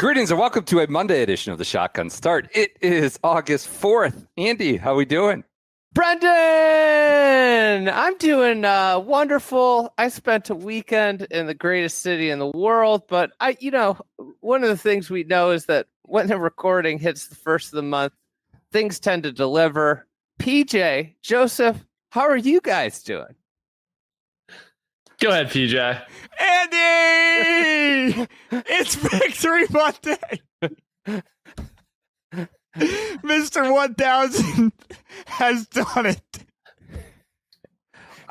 Greetings and welcome to a Monday edition of the Shotgun Start. It is August 4th. Andy, how we doing? Brendan, I'm doing wonderful. I spent a weekend in the greatest city in the world, but one of the things we know is that when the recording hits the first of the month, things tend to deliver. PJ, Joseph, how are you guys doing? Go ahead, PJ. Andy! It's Victory Monday! Mr. 1000 has done it.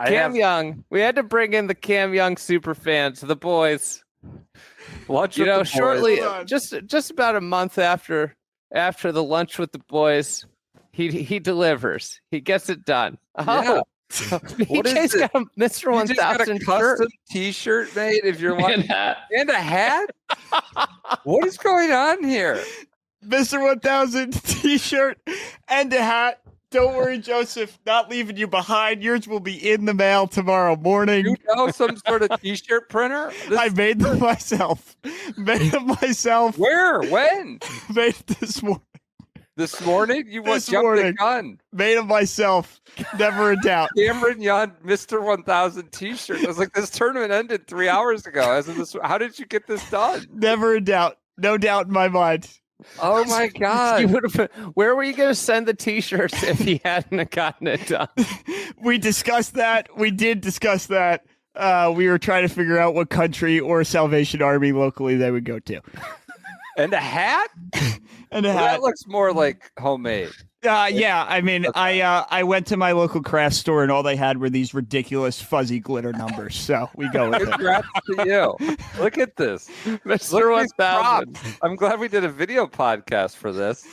Cam Young. We had to bring in the Cam Young super fans, the boys. Lunch with the boys. Shortly, just about a month after the lunch with the boys, he delivers. He gets it done. Yeah. PJ's got a Mr. 1000 got a shirt. custom T-shirt made. If you're wanting, and a hat. What is going on here? Mr. 1000 t-shirt and a hat. Don't worry, Joseph, not leaving you behind. Yours will be in the mail tomorrow morning. You know some sort of T-shirt printer? I made them myself. Where? When? Made it this morning. This morning? You This jumped morning. the gun. Made them myself. Never a doubt. Cameron Young, Mr. 1000 T-shirt. I was like, this tournament ended 3 hours ago. How did you get this done? Never a doubt. No doubt in my mind. Oh my God. Where were you going to send the T-shirts if he hadn't gotten it done? We discussed that. We did discuss that. We were trying to figure out what country or Salvation Army locally they would go to. And a hat? And a Well, hat. that looks more like homemade. Yeah, I mean, I went to my local craft store and all they had were these ridiculous fuzzy glitter numbers. So we go with it. Congrats to you. Look at this. Mr. 1000. I'm glad we did a video podcast for this.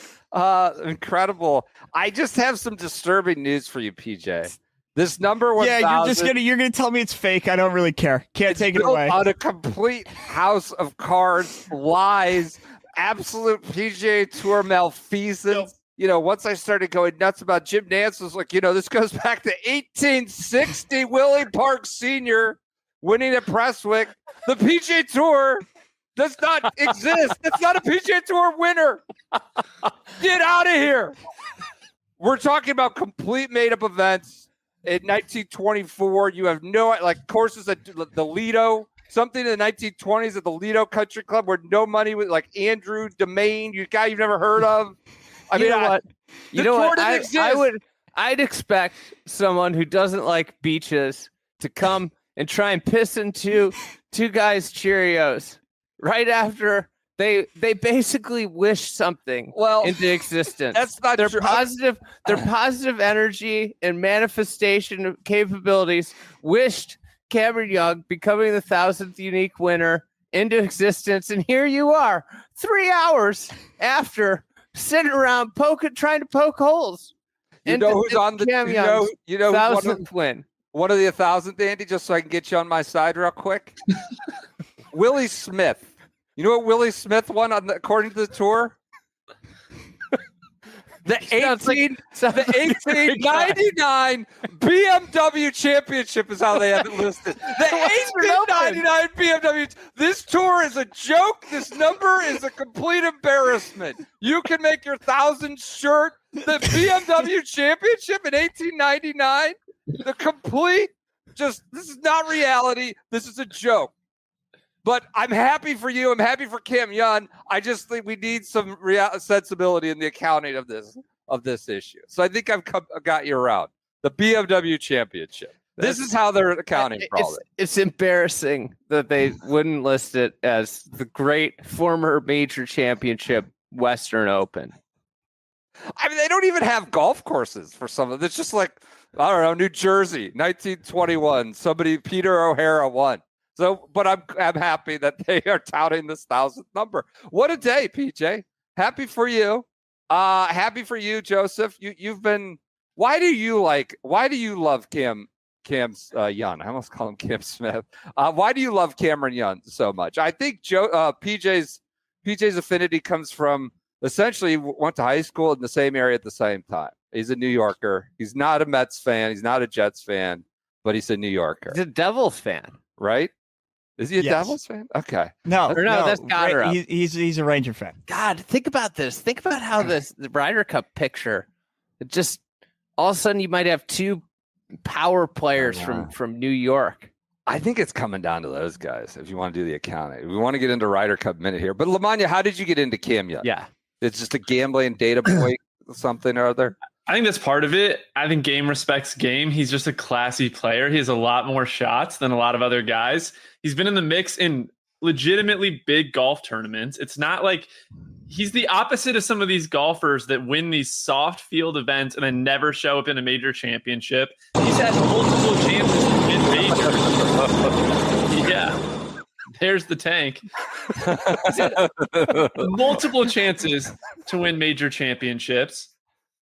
Incredible. I just have some disturbing news for you, PJ. This number 1000. Yeah, you're gonna tell me it's fake. I don't really care. Can't take it away. On a complete house of cards, lies, absolute PGA Tour malfeasance. Yep. Once I started going nuts about Jim Nance, was like, this goes back to 1860. Willie Park Sr. winning at Prestwick. The PGA Tour does not exist. It's not a PGA Tour winner. Get out of here. We're talking about complete made-up events. In 1924, you have courses at the Lido, something in the 1920s at the Lido Country Club where no money was, like Andrew Domain, guy you've never heard of. I'd expect someone who doesn't like beaches to come and try and piss into two guys' Cheerios right after they basically wish something into existence. That's not their true. Their positive energy and manifestation capabilities wished Cameron Young becoming the 1000th unique winner into existence, and here you are, 3 hours after sitting around trying to poke holes. Who's on the Cam Young's 1000th win? One of the 1000th, Andy, just so I can get you on my side real quick. Willie Smith. You know what Willie Smith won according to the tour? The 1899 BMW Championship is how they have it listed. The 1899 BMW. This tour is a joke. This number is a complete embarrassment. You can make your 1000 shirt. The BMW Championship in 1899. The complete. This is not reality. This is a joke. But I'm happy for you. I'm happy for Cam Young. I just think we need some sensibility in the accounting of this issue. So I think I've got you around. The BMW Championship. This is how they're accounting for all this. It's embarrassing that they wouldn't list it as the great former major championship Western Open. I mean, they don't even have golf courses for some of it. It's just like, I don't know, New Jersey, 1921. Peter O'Hara won. So, but I'm happy that they are touting this 1000th number. What a day, PJ. Happy for you. Happy for you, Joseph. You've been. Why do you love Cam Young? I almost call him Cam Smith. Why do you love Cameron Young so much? I think PJ's affinity comes from essentially went to high school in the same area at the same time. He's a New Yorker. He's not a Mets fan. He's not a Jets fan, but he's a New Yorker. He's a Devils fan, right? Is he a Yes. Devils fan? Okay. No, Or no, that's Goddard up. He's a Ranger fan. God, think about this. Think about how the Ryder Cup picture, it just all of a sudden you might have two power players from New York. I think it's coming down to those guys. If you want to do the accounting, we want to get into Ryder Cup minute here. But LaMagna, how did you get into Cam Young? Yeah, It's just a gambling data point, something or other. I think that's part of it. I think game respects game. He's just a classy player. He has a lot more shots than a lot of other guys. He's been in the mix in legitimately big golf tournaments. It's not like he's the opposite of some of these golfers that win these soft field events and then never show up in a major championship. He's had multiple chances to win majors. Yeah. There's the tank. He's had multiple chances to win major championships.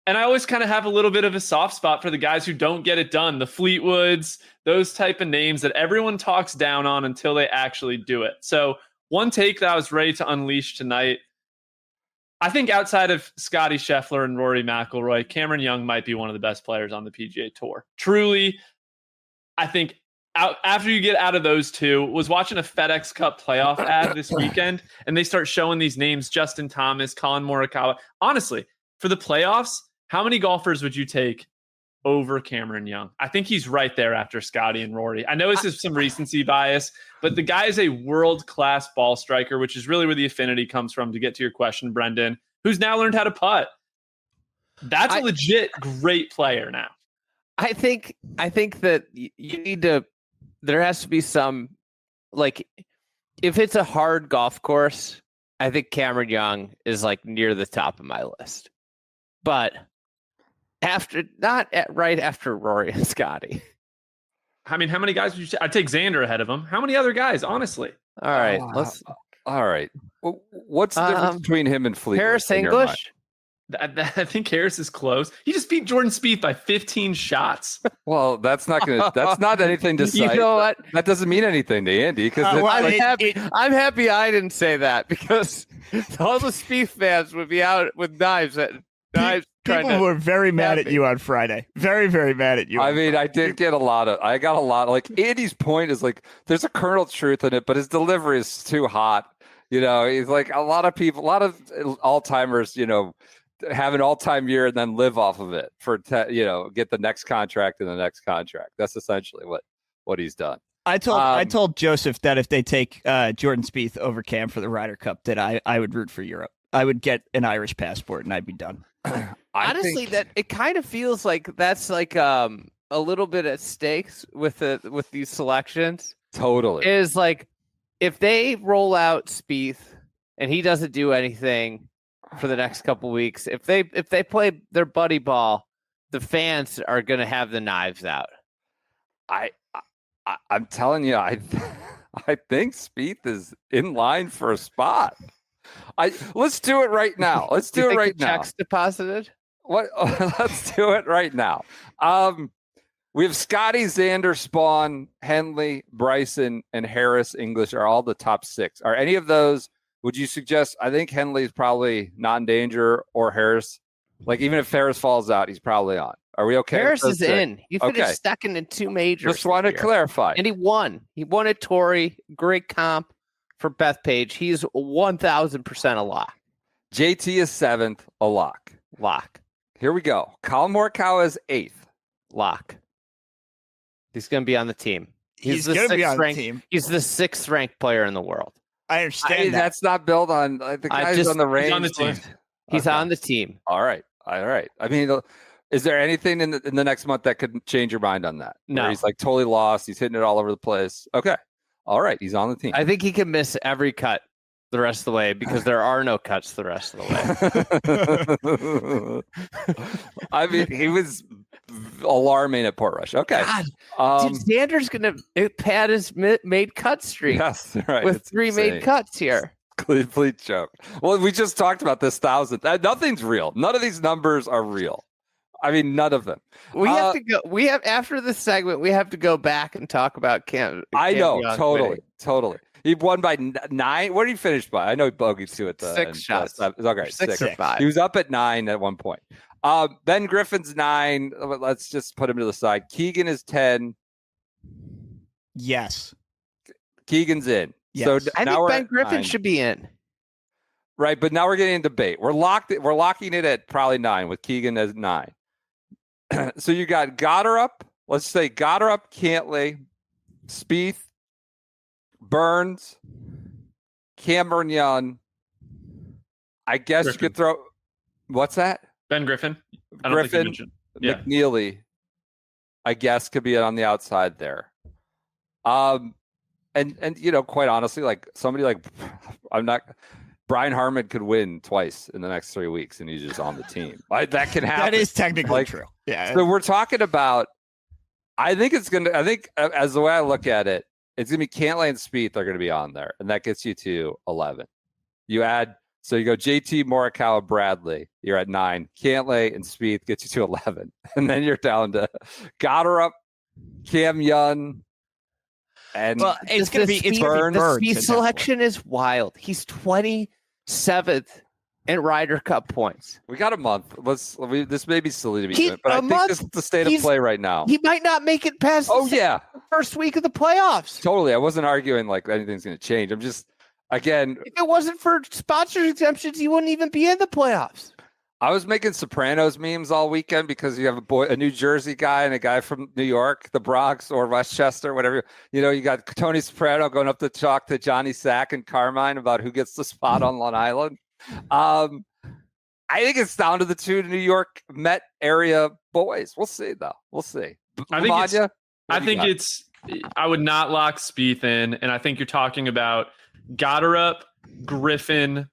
And I always kind of have a little bit of a soft spot for the guys who don't get it done. The Fleetwoods, those type of names that everyone talks down on until they actually do it. So one take that I was ready to unleash tonight. I think outside of Scottie Scheffler and Rory McIlroy, Cameron Young might be one of the best players on the PGA Tour. Truly, I think after you get out of those two, was watching a FedEx Cup playoff ad this weekend, and they start showing these names, Justin Thomas, Colin Morikawa. Honestly, for the playoffs, how many golfers would you take over Cameron Young? I think he's right there after Scottie and Rory. I know this is some recency bias, but the guy is a world-class ball striker, which is really where the affinity comes from, to get to your question, Brendan, who's now learned how to putt. That's a legit great player now. I think that you need to, there has to be some, like, if it's a hard golf course, I think Cameron Young is like near the top of my list. But right after Rory and Scottie. I mean, how many guys would you say? I'd take Xander ahead of him. How many other guys, honestly? All right. All right. What's the difference between him and Fleetwood? Harris English? I think Harris is close. He just beat Jordan Spieth by 15 shots. Well, that's not anything to cite. You know what? That doesn't mean anything to Andy, because I'm happy I didn't say that, because all the Spieth fans would be out with knives. People were very mad at you on Friday. Very, very mad at you. I mean, I got a lot of, like, Andy's point is like, there's a kernel of truth in it, but his delivery is too hot. You know, he's like, a lot of all-timers, you know, have an all-time year and then live off of it for, get the next contract and the next contract. That's essentially what he's done. I told Joseph that if they take Jordan Spieth over Cam for the Ryder Cup, that I would root for Europe. I would get an Irish passport and I'd be done. Honestly, that it kind of feels like that's like a little bit at stakes with these selections. Totally. Is like, if they roll out Spieth and he doesn't do anything for the next couple weeks, if they play their buddy ball, the fans are going to have the knives out. I'm telling you, I think Spieth is in line for a spot. Let's do it right now. Let's do it right now. Checks deposited. What? Let's do it right now. We have Scottie, Xander, Spawn, Henley, Bryson, and Harris English are all the top 6. Are any of those? Would you suggest? I think Henley's probably not in danger, or Harris. Like, even if Harris falls out, he's probably on. Are we okay? Harris is in. He finished second in 2 majors. Just want to clarify. And he won. He won at Torrey. Great comp for Bethpage. He's 1,000% a lock. JT is 7th, a lock. Lock. Here we go. Colin Morikawa is 8th. Lock. He's going to be on the team. He's going to be on the team. He's the 6th ranked player in the world. I understand that. That's not built on the guys on the range. He's on the team. He's on the team. All right. I mean, is there anything in the next month that could change your mind on that? No. Where he's like totally lost. He's hitting it all over the place. Okay. All right. He's on the team. I think he can miss every cut the rest of the way, because there are no cuts the rest of the way. I mean, he was alarming at Portrush. Okay. God, dude, Xander's going to pad his made cut streak. Yes, right. With it's 3 insane. made cuts here. Complete joke. Well, we just talked about this 1,000th. Nothing's real. None of these numbers are real. I mean, none of them. We have to go. We have, after this segment, we have to go back and talk about Cam. I know, totally. He won by 9. What did he finish by? I know he bogeyed 2 at the 6 shots. Okay, 6 or 5. He was up at 9 at one point. Ben Griffin's 9. Let's just put him to the side. Keegan is 10. Yes. Keegan's in. Yes. So I now think we're Ben at Griffin 9. should be in. Right, but now we're getting into debate. We're locking it at probably 9 with Keegan as 9. So you got Goddard. Let's say Goddard, Cantlay, Spieth, Burns, Cameron Young. I guess Griffin. you could throw. What's that? Ben Griffin. I don't think you Griffin, mentioned. Yeah. McNeely. I guess could be on the outside there. And quite honestly, like somebody like Brian Harmon could win twice in the next 3 weeks, and he's just on the team. That can happen. That is technically true. Yeah. So we're talking about. I think as the way I look at it, it's gonna be Cantlay and Spieth are gonna be on there, and that gets you to 11. You add. So you go JT, Morikawa, Bradley. You're at 9. Cantlay and Spieth gets you to 11, and then you're down to Goddard, Cam Young, and it's going to be Burns. The Burns Spieth at that selection is wild. He's 27th in Ryder Cup points. we got a month. This may be silly to be He- doing, but a I think month? this is the state of He's- play right now. He might not make it past the first week of the playoffs. Totally. I wasn't arguing like anything's going to change. I'm just again. If it wasn't for sponsor exemptions, he wouldn't even be in the playoffs. I was making Sopranos memes all weekend because you have a New Jersey guy and a guy from New York, the Bronx or Westchester, whatever. You got Tony Soprano going up to talk to Johnny Sack and Carmine about who gets the spot on Long Island. I think it's down to the two New York Met area boys. We'll see, though. We'll see. I would not lock Spieth in, and I think you're talking about Goddard, Griffin,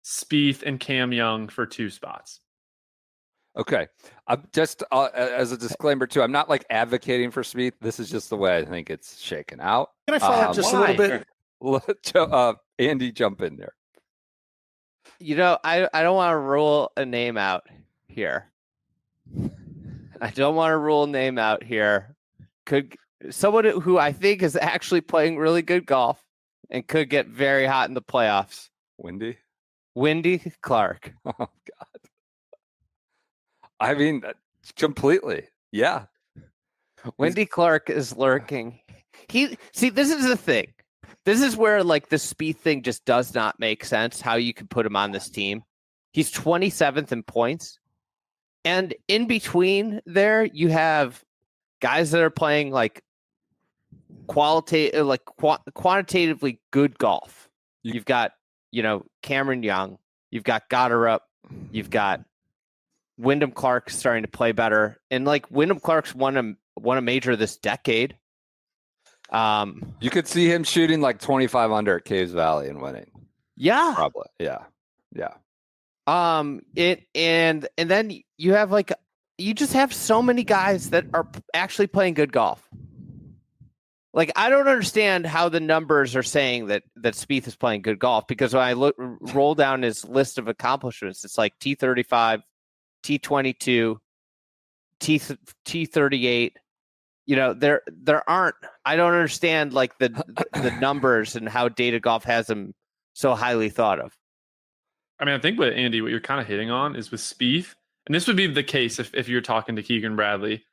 Spieth, and Cam Young for 2 spots. Okay. Just as a disclaimer, too, I'm not like advocating for Spieth. This is just the way I think it's shaken out. Can I follow up just a little bit? Let Andy jump in there. I don't want to rule a name out here. Could someone who I think is actually playing really good golf and could get very hot in the playoffs. Wendy Clark. Oh God. I mean, completely. Yeah. Wendy Clark is lurking. This is the thing. This is where like the Spieth thing just does not make sense. How you could put him on this team. He's 27th in points, and in between there you have guys that are playing like quantitatively good golf. You've got Cameron Young. You've got Goddard. You've got Wyndham Clark starting to play better, and like Wyndham Clark's won a major this decade. You could see him shooting like 25 under at Caves Valley and winning. Yeah, probably. Yeah. And then you have you just have so many guys that are actually playing good golf. Like I don't understand how the numbers are saying that Spieth is playing good golf, because when I roll down his list of accomplishments, it's like T35, T22, T38. There aren't. I don't understand like the numbers and how Data Golf has them so highly thought of. I mean, I think what you're kind of hitting on is with Spieth, and this would be the case if you're talking to Keegan Bradley.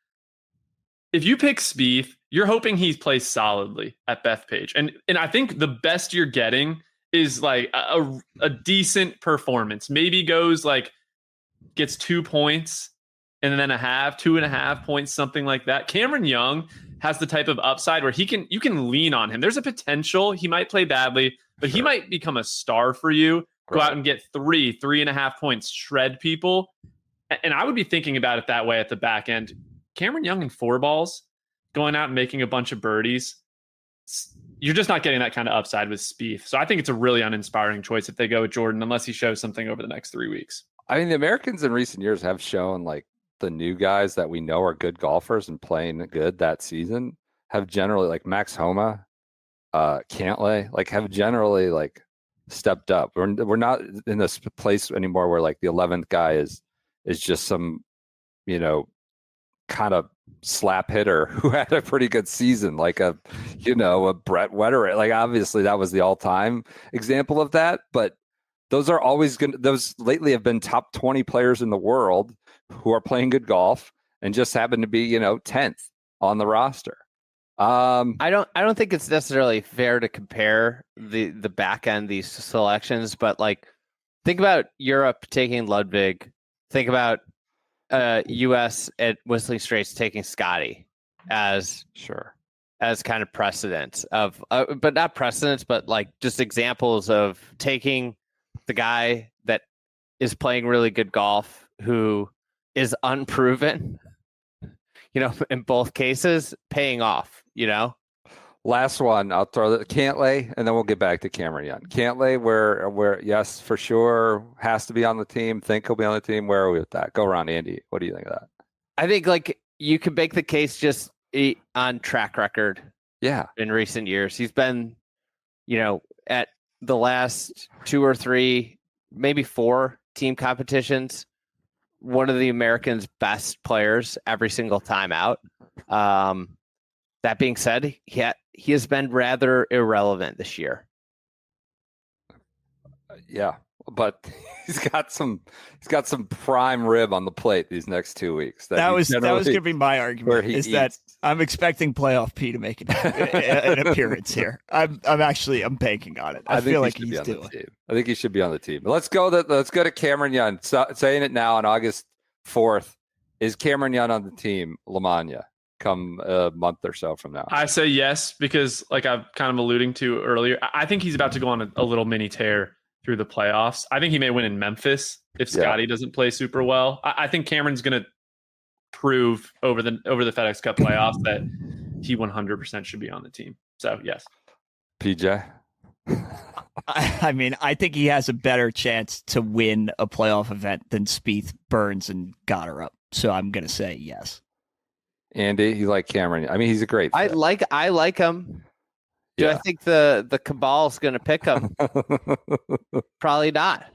If you pick Spieth, you're hoping he plays solidly at Bethpage, and I think the best you're getting is like a decent performance. Maybe gets 2 points. And then 2.5 points, something like that. Cameron Young has the type of upside where you can lean on him. There's a potential he might play badly, but he might become a star for you. Go out and get 3.5 points, shred people. And I would be thinking about it that way at the back end. Cameron Young in 4 balls, going out and making a bunch of birdies. You're just not getting that kind of upside with Spieth. So I think it's a really uninspiring choice if they go with Jordan, unless he shows something over the next 3 weeks. I mean, the Americans in recent years have shown like the new guys that we know are good golfers and playing good that season have generally, like Max Homa, Cantlay, have generally stepped up. We're not in this place anymore where like the 11th guy is just some kind of slap hitter who had a pretty good season, like a Brett Wetter. Like obviously that was the all-time example of that, but those are always good. Those lately have been top 20 players in the world who are playing good golf and just happen to be 10th on the roster. I don't think it's necessarily fair to compare the back end these selections, but like think about Europe taking Ludwig. Think about U.S. at Whistling Straits taking Scotty as kind of precedent of, but not precedents, but like just examples of taking the guy that is playing really good golf who is unproven, in both cases, paying off, Last one, I'll throw the Cantlay, and then we'll get back to Cameron Young. Cantlay, where yes, for sure, has to be on the team. Think he'll be on the team. Where are we with that? Go around, Andy. What do you think of that? I think like you could make the case just on track record. Yeah, in recent years, he's been, at the last 2 or 3, maybe 4 team competitions, one of the Americans' best players every single time out. That being said, he has been rather irrelevant this year. Yeah, but he's got some prime rib on the plate these next 2 weeks. That was going to be my argument. That I'm expecting playoff P to make an appearance here. I'm banking on it. I feel like he's doing. I think he should be on the team. Let's go to Cameron Young. Saying it now on August 4th. Is Cameron Young on the team, LaMagna, come a month or so from now? I say yes, because like I've kind of alluding to earlier, I think he's about to go on a little mini tear through the playoffs. I think he may win in Memphis if Scotty doesn't play super well. I think Cameron's going to prove over the FedEx Cup playoffs that he 100% should be on the team. So yes. PJ? I mean, I think he has a better chance to win a playoff event than Spieth, Burns, and Goddard up. So I'm going to say yes. Andy, you like Cameron? I mean, he's a great fit. I like him. Do I think the cabal's going to pick him? Probably not.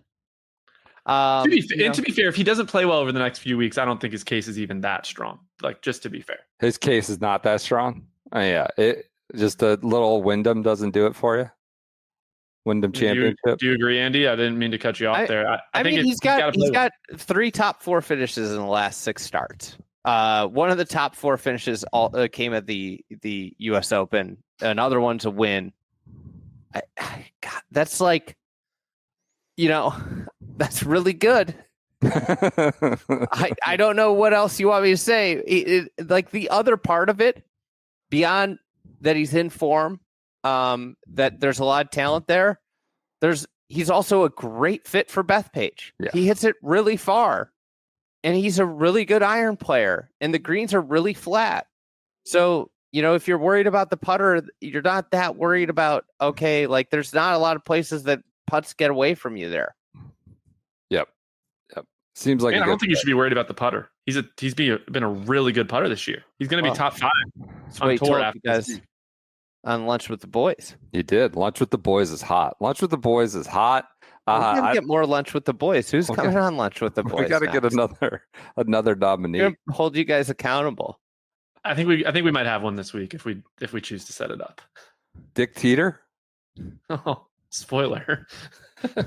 To be fair, if he doesn't play well over the next few weeks, I don't think his case is even that strong. Like, just to be fair, his case is not that strong. Just a little Wyndham doesn't do it for you. Wyndham Championship. Do you agree, Andy? I didn't mean to cut you off there. I think he's got 3 top 4 finishes in the last 6 starts. One of the top 4 finishes came at the U.S. Open. Another one's a win. God, that's like, that's really good. I don't know what else you want me to say. Like the other part of it, beyond that he's in form, that there's a lot of talent there. He's also a great fit for Bethpage. Yeah. He hits it really far. And he's a really good iron player, and the greens are really flat. So, if you're worried about the putter, you're not that worried about, like there's not a lot of places that putts get away from you there. Yep. Seems like I don't think you should be worried about the putter. He's been a really good putter this year. He's going to be top 5 on tour after this. On Lunch with the Boys. You did. Lunch with the Boys is hot. Lunch with the Boys is hot. We're gonna get more Lunch with the Boys. Who's coming on Lunch with the Boys? We got to get another nominee. We're gonna hold you guys accountable. I think we might have one this week if we choose to set it up. Dick Teeter? Oh, spoiler.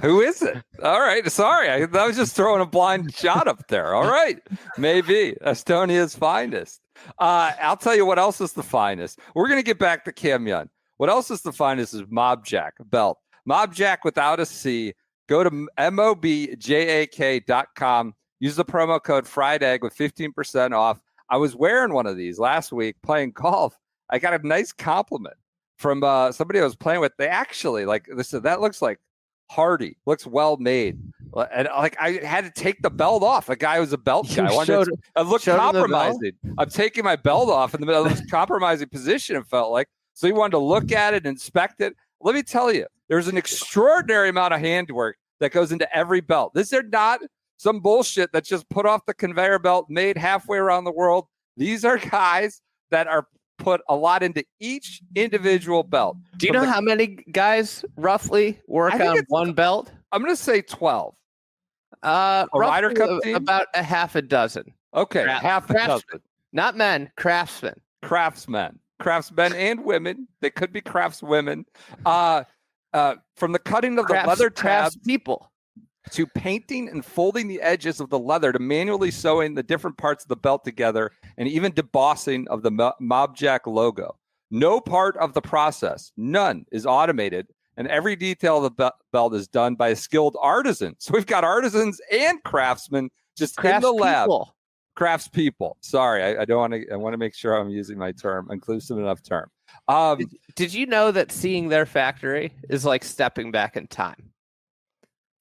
Who is it? All right, sorry, I was just throwing a blind shot up there. All right, maybe Estonia's finest. I'll tell you what else is the finest. We're gonna get back to Cam Young. What else is the finest is Mob Jack belt. Mob Jack without a C. Go to mobjak.com. Use the promo code FRIEDEGG with 15% off. I was wearing one of these last week playing golf. I got a nice compliment from somebody I was playing with. They actually they said that looks like hardy, looks well made. And I had to take the belt off. The guy was a belt guy. I looked compromising. I'm taking my belt off in the middle of this compromising position. It felt like so. He wanted to look at it, inspect it. Let me tell you, there's an extraordinary amount of handwork that goes into every belt. This is not some bullshit that's just put off the conveyor belt, made halfway around the world. These are guys that are put a lot into each individual belt. Do you know how many guys roughly work on one belt? I'm going to say 12. A Ryder Cup team? About a half a dozen. Okay, half a dozen. Not men, craftsmen. Craftsmen and women. They could be craftswomen. From the cutting of the leather tabs people to painting and folding the edges of the leather to manually sewing the different parts of the belt together and even debossing of the Mob Jack logo. No part of the process, none, is automated, and every detail of the belt is done by a skilled artisan. So we've got artisans and craftsmen just in the lab. Craftspeople. Sorry, I don't want to. I want to make sure I'm using my term, inclusive enough term. Did you know that seeing their factory is like stepping back in time?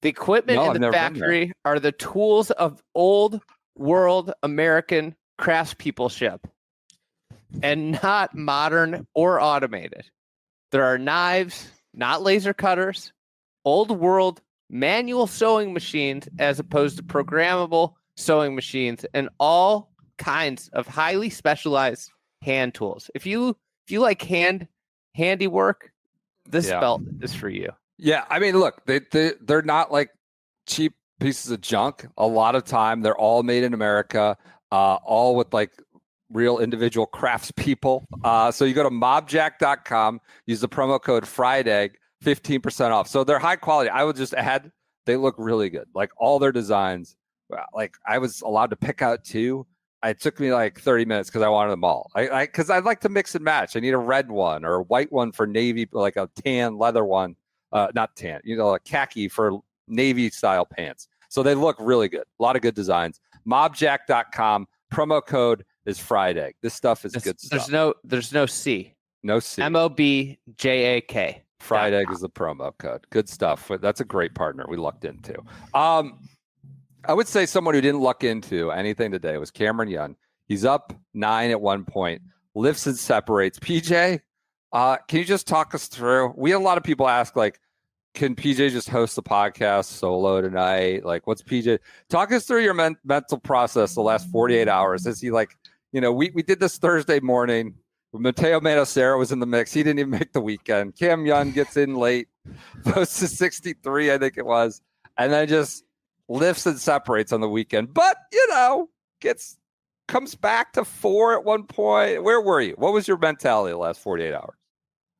The equipment in the factory are the tools of old world American craftspeopleship and not modern or automated. There are knives, not laser cutters, old world manual sewing machines as opposed to programmable sewing machines, and all kinds of highly specialized hand tools. If you like handiwork, this belt is for you. Yeah, I mean, look, they're not like cheap pieces of junk. A lot of time, they're all made in America, all with like real individual craftspeople. So you go to mobjack.com, use the promo code FRIEDEGG, 15% off. So they're high quality. I would just add, they look really good. Like all their designs. Like I was allowed to pick out 2. It took me like 30 minutes because I wanted them all. Because I'd like to mix and match. I need a red one or a white one for navy, like a tan leather one. Not tan, a khaki for navy style pants. So they look really good. A lot of good designs. Mobjack.com. Promo code is FRIEDEGG. This stuff is good stuff. There's no C. No C. MOBJAK. FRIEDEGG is the promo code. Good stuff. That's a great partner we lucked into. I would say someone who didn't luck into anything today was Cameron Young. He's up 9 at one point, lifts and separates. PJ, can you just talk us through? We had a lot of people ask, like, can PJ just host the podcast solo tonight? Like, what's PJ? Talk us through your mental process the last 48 hours. Is he like, we did this Thursday morning. Mateo Manocero was in the mix. He didn't even make the weekend. Cam Young gets in late, goes to 63, I think it was, and then just lifts and separates on the weekend, but comes back to 4 at one point. Where were you? What was your mentality the last 48 hours?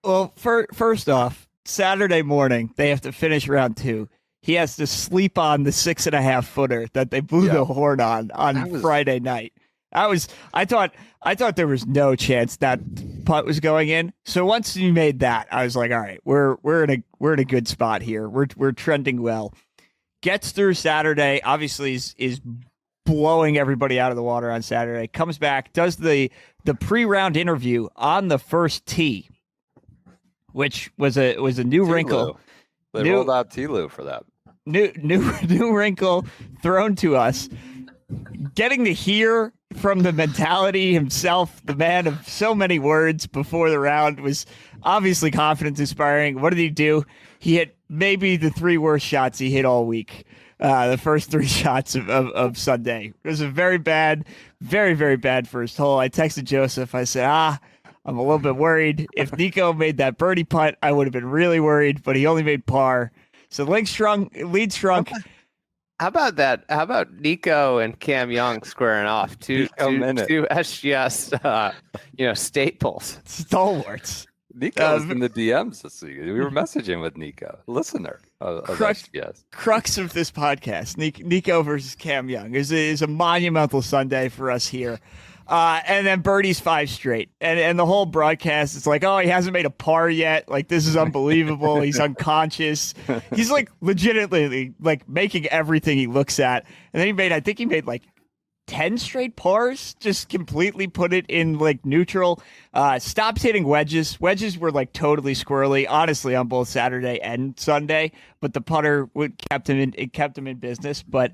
Well, first off, Saturday morning they have to finish round 2. He has to sleep on the 6.5 footer that they blew the horn on Friday night. I thought there was no chance that putt was going in. So once he made that, I was like, all right, we're in a good spot here. We're trending well. Gets through Saturday, obviously is blowing everybody out of the water on Saturday. Comes back, does the pre-round interview on the first tee, which was a new wrinkle. They rolled out T-Lou for that. New wrinkle thrown to us. Getting to hear from the mentality himself, the man of so many words before the round, was obviously confidence inspiring. What did he do? He hit maybe the 3 worst shots he hit all week. The first 3 shots of Sunday. It was a very, very bad first hole. I texted Joseph. I said, I'm a little bit worried. If Nico made that birdie putt, I would have been really worried, but he only made par. So lead shrunk. How about that? How about Nico and Cam Young squaring off? Two SGS, staples. Stalwarts. Nico was in the DMs this week. We were messaging with Nico, listener of SGS. Crux of this podcast, Nico versus Cam Young, is a monumental Sunday for us here. And then birdie's 5 straight. And the whole broadcast is like, oh, he hasn't made a par yet. Like, this is unbelievable. He's unconscious. He's like legitimately like making everything he looks at. And then I think he made like 10 straight pars, just completely put it in like neutral. Stopped hitting wedges. Wedges were like totally squirrely, honestly, on both Saturday and Sunday. But the putter kept him in business. But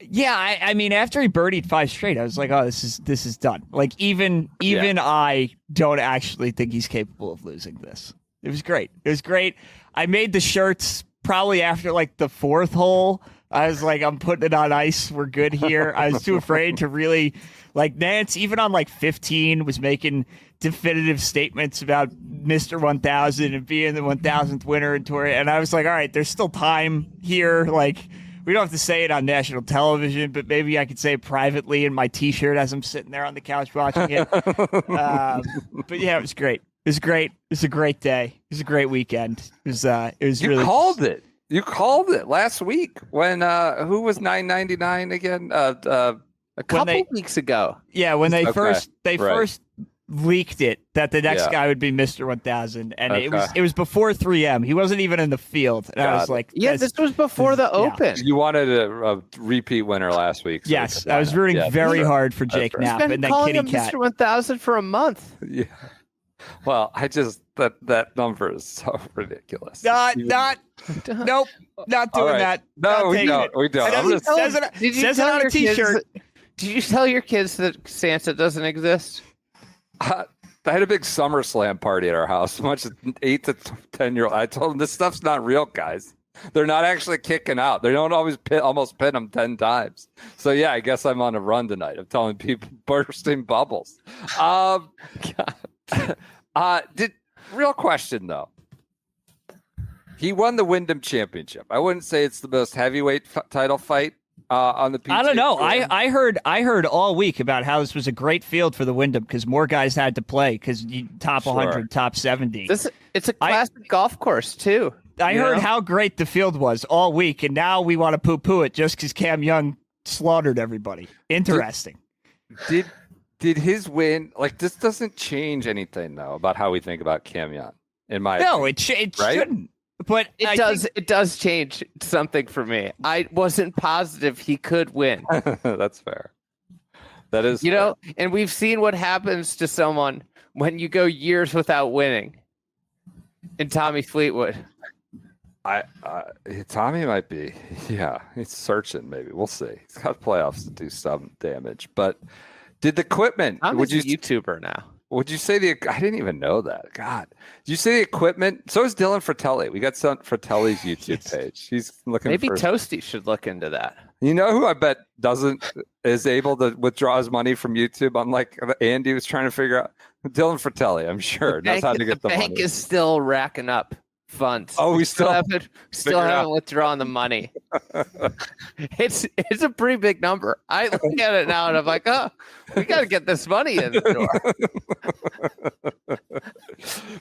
yeah, I mean, after he birdied 5 straight, I was like, oh, this is done. Like even I don't actually think he's capable of losing this. It was great. I made the shirts probably after like the 4th hole. I was like, I'm putting it on ice. We're good here. I was too afraid to really, like, Nance, even on like 15, was making definitive statements about Mr. 1000 and being the 1000th winner in tour. And I was like, all right, there's still time here. Like, we don't have to say it on national television, but maybe I could say it privately in my T-shirt as I'm sitting there on the couch watching it. But yeah, it was great. It was great. It was a great day. It was a great weekend. It was really. You called it. You called it last week when who was $9.99 again? A couple weeks ago. Yeah, when they first leaked it that the next guy would be Mr. 1000, and it was before 3M. He wasn't even in the field, and I was like, "Yeah, this was before the Open." You wanted a repeat winner last week. So yes, I was rooting very hard for Jake Knapp and then calling Kitty him Cat. Mr. 1000 for a month. Yeah. Well, I just that number is so ridiculous. Nope, not doing that. No, we don't. We don't. Says it on a T-shirt. Did you tell your kids that Santa doesn't exist? I had a big SummerSlam party at our house. A bunch of 8 to 10-year-old. I told them this stuff's not real, guys. They're not actually kicking out. They don't always almost pin them 10 times. So yeah, I guess I'm on a run tonight. I'm telling people bursting bubbles. Real question though. He won the Wyndham Championship. I wouldn't say it's the most heavyweight title fight on the PGA I don't know. Tour. I heard all week about how this was a great field for the Wyndham because more guys had to play because top 100, top 70. It's a classic golf course too. I heard how great the field was all week, and now we want to poo-poo it just because Cam Young slaughtered everybody. Interesting. Did his win, like, this doesn't change anything, though, about how we think about Cam Young, in my opinion. No, it shouldn't. But it does change something for me. I wasn't positive he could win. That's fair. That is fair. And we've seen what happens to someone when you go years without winning. And Tommy Fleetwood. Tommy might be. Yeah, he's searching, maybe. We'll see. He's got playoffs to do some damage. But did the equipment... Tommy's a YouTuber now. Would you say I didn't even know that. God. Did you say the equipment? So is Dylan Fratelli. We got some Fratelli's YouTube page. He's looking Maybe Toasty should look into that. You know who I bet is able to withdraw his money from YouTube? Unlike Andy was trying to figure out. Dylan Fratelli, I'm sure, knows how to get the money. The bank is still racking up funds. Oh, we still haven't withdrawn the money. It's a pretty big number. I look at it now and I'm like, oh, we got to get this money in the door.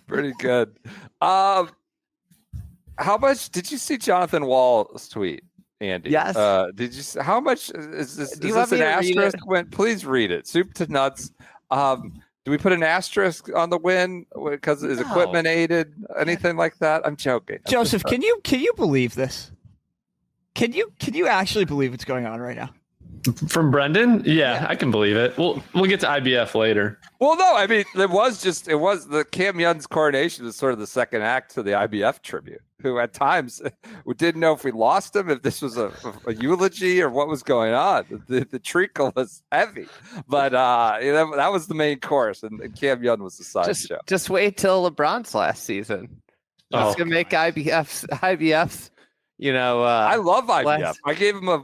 Pretty good. How much did you see Jonathan Wall's tweet, Andy? Yes. Did you? How much is this? Do is you this want me an to read asterisk it? win? Please read it. Soup to nuts. Do we put an asterisk on the win because his equipment aided? Anything like that? I'm joking. Joseph, can you believe this? Can you actually believe what's going on right now? From Brendan? Yeah, I can believe it. We'll get to IBF later. Well, no, I mean, it was the Cam Young's coronation was sort of the second act to the IBF tribute, who at times we didn't know if we lost him, if this was a eulogy or what was going on. The treacle was heavy, but that was the main course, and Cam Young was the side show. Just wait till LeBron's last season. It's gonna make IBFs. I love IBF. I gave him a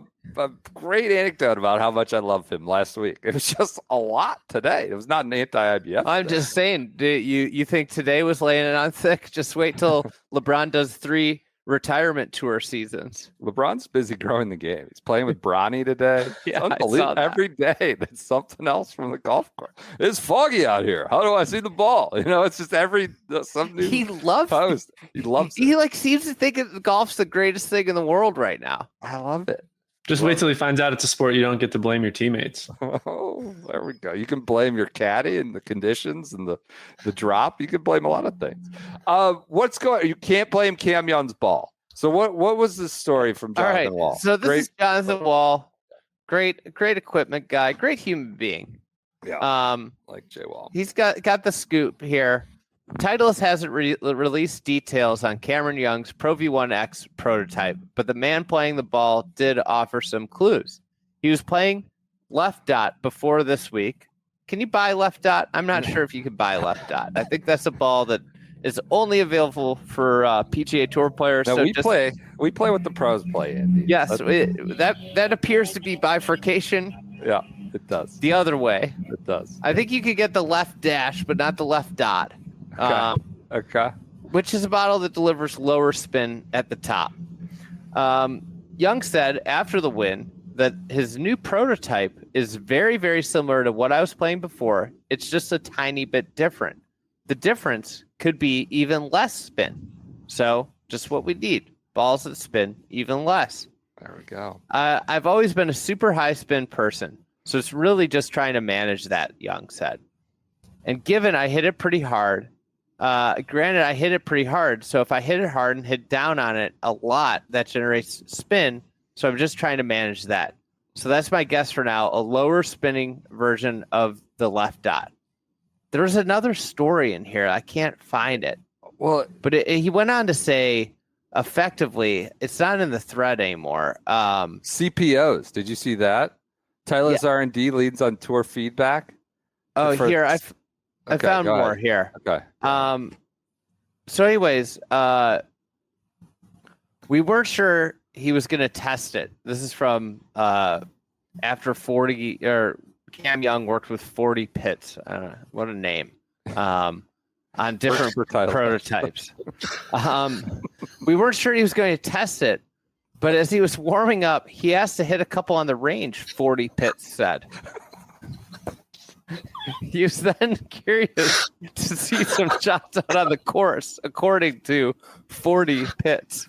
great anecdote about how much I love him last week. It was just a lot today. It was not an anti-IBF. I'm just saying, you think today was laying it on thick? Just wait till LeBron does 3 retirement tour seasons. LeBron's busy growing the game. He's playing with Bronny today. Yeah, unbelievable. Every day there's something else from the golf course. It's foggy out here. How do I see the ball? It's just some new he loves post. He loves it. He seems to think golf's the greatest thing in the world right now. I love it. Just wait till he finds out it's a sport you don't get to blame your teammates. Oh, there we go. You can blame your caddy and the conditions and the drop. You can blame a lot of things. You can't blame Cam Young's ball. So what was the story from Jonathan Wall? So this is Jonathan Wall. Great equipment guy, great human being. Yeah. Like Jay Wall. He's got the scoop here. Titleist hasn't released details on Cameron Young's Pro V1X prototype, but the man playing the ball did offer some clues. He was playing left dot before this week. Can you buy left dot? I'm not sure if you can buy left dot. I think that's a ball that is only available for PGA Tour players. No, we play what the pros play, Andy. Yes, that appears to be bifurcation. Yeah, it does. The other way. It does. I think you could get the left dash, but not the left dot. Okay. Which is a bottle that delivers lower spin at the top. Young said after the win that his new prototype is very, very similar to what I was playing before. It's just a tiny bit different. The difference could be even less spin. So just what we need. Balls that spin even less. There we go. I've always been a super high spin person. So it's really just trying to manage that, Young said. And given I hit it pretty hard, granted I hit it pretty hard, so if I hit it hard and hit down on it a lot, that generates spin. So I'm just trying to manage that. So that's my guess for now, a lower spinning version of the left dot. There's another story in here. I can't find it. Well, but he went on to say, effectively, it's not in the thread anymore. CPOs. Did you see that? Tyler's R&D leads on tour feedback. Oh, here I found more here. Okay. So, anyways, we weren't sure he was going to test it. This is from after 40 or Cam Young worked with 40 pits. What a name. On different prototypes. We weren't sure he was going to test it, but as he was warming up, he asked to hit a couple on the range, 40 pits said. He was then curious to see some shots out on the course, according to 40 pits.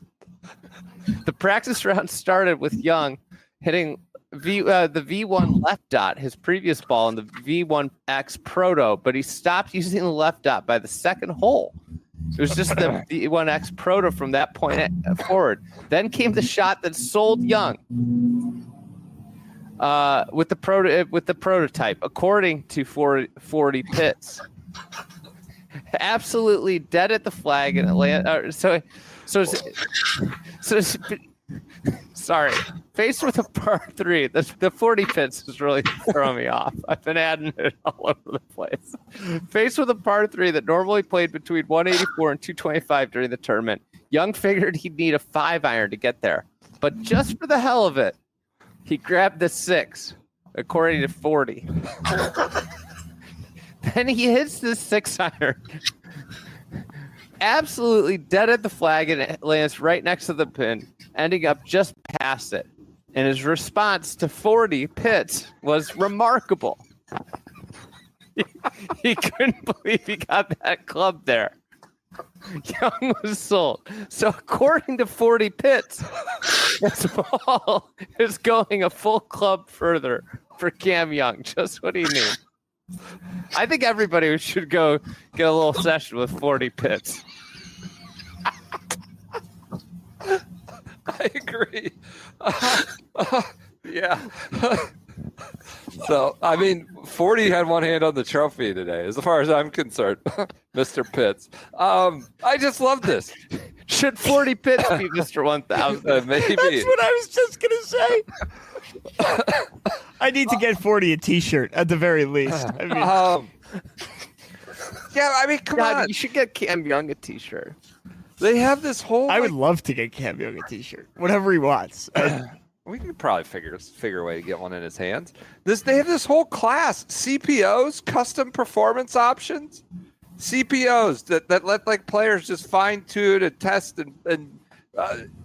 The practice round started with Young hitting the V1 left dot, his previous ball in the V1X Proto, but he stopped using the left dot by the second hole. It was just the V1X Proto from that point forward. Then came the shot that sold Young with the prototype, according to 40 pits. Absolutely dead at the flag, and it landed. Sorry. Faced with a par 3, the 40 pits is really throwing me off. I've been adding it all over the place. Faced with a par 3 that normally played between 184 and 225 during the tournament, Young figured he'd need a 5-iron to get there. But just for the hell of it, he grabbed the 6, according to 40. Then he hits the 6-iron. Absolutely dead at the flag, and it lands right next to the pin, ending up just past it. And his response to 40 pits was remarkable. He couldn't believe he got that club there. Young was sold. So according to 40 pits, this ball is going a full club further for Cam Young. Just what he needs. I think everybody should go get a little session with 40 pits. I agree. Yeah. So, I mean, 40 had one hand on the trophy today, as far as I'm concerned, Mr. Pitts. I just love this. Should 40 pits be Mr. 1000? Maybe. That's what I was just going to say. I need to get 40 a t-shirt at the very least. I mean, yeah, I mean, come on. You should get Cam Young a t-shirt. They have this whole... I would love to get Cam Young a t-shirt. Whatever he wants. We could probably figure a way to get one in his hands. They have this whole class, CPOs, custom performance options, CPOs that let like players just fine tune and test and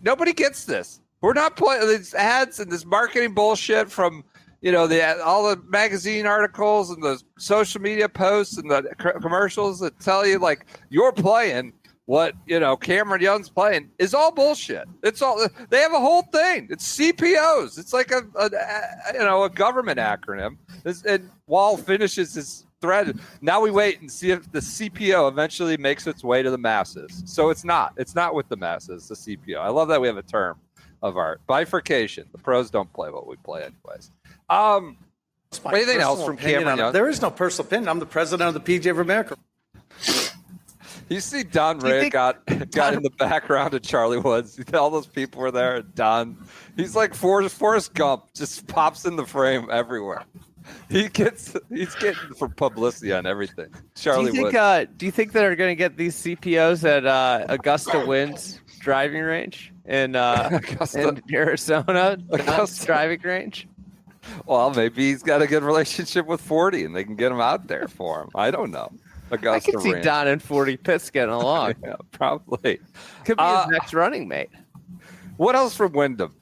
nobody gets this. We're not playing these ads and this marketing bullshit from all the magazine articles and the social media posts and the commercials that tell you like you're playing. What Cameron Young's playing is all bullshit. It's all they have a whole thing. It's CPOs. It's like a government acronym. And Wall finishes his thread. Now we wait and see if the CPO eventually makes its way to the masses. So it's not with the masses. The CPO. I love that we have a term of art bifurcation. The pros don't play what we play anyways. Anything else from Cameron Young? There is no personal opinion. I'm the president of the PGA of America. You see Don Ray got in the background of Charlie Woods. All those people were there. And Don, he's like Forrest Gump, just pops in the frame everywhere. He's getting for publicity on everything. Charlie Woods. Do you think they're going to get these CPOs at Augusta Winds driving range in Arizona? Augusta driving range? Well, maybe he's got a good relationship with 40 and they can get him out there for him. I don't know. Augusta I can see Don and 40 Pitts getting along. Yeah, probably. Could be his next running mate. What else from Wyndham?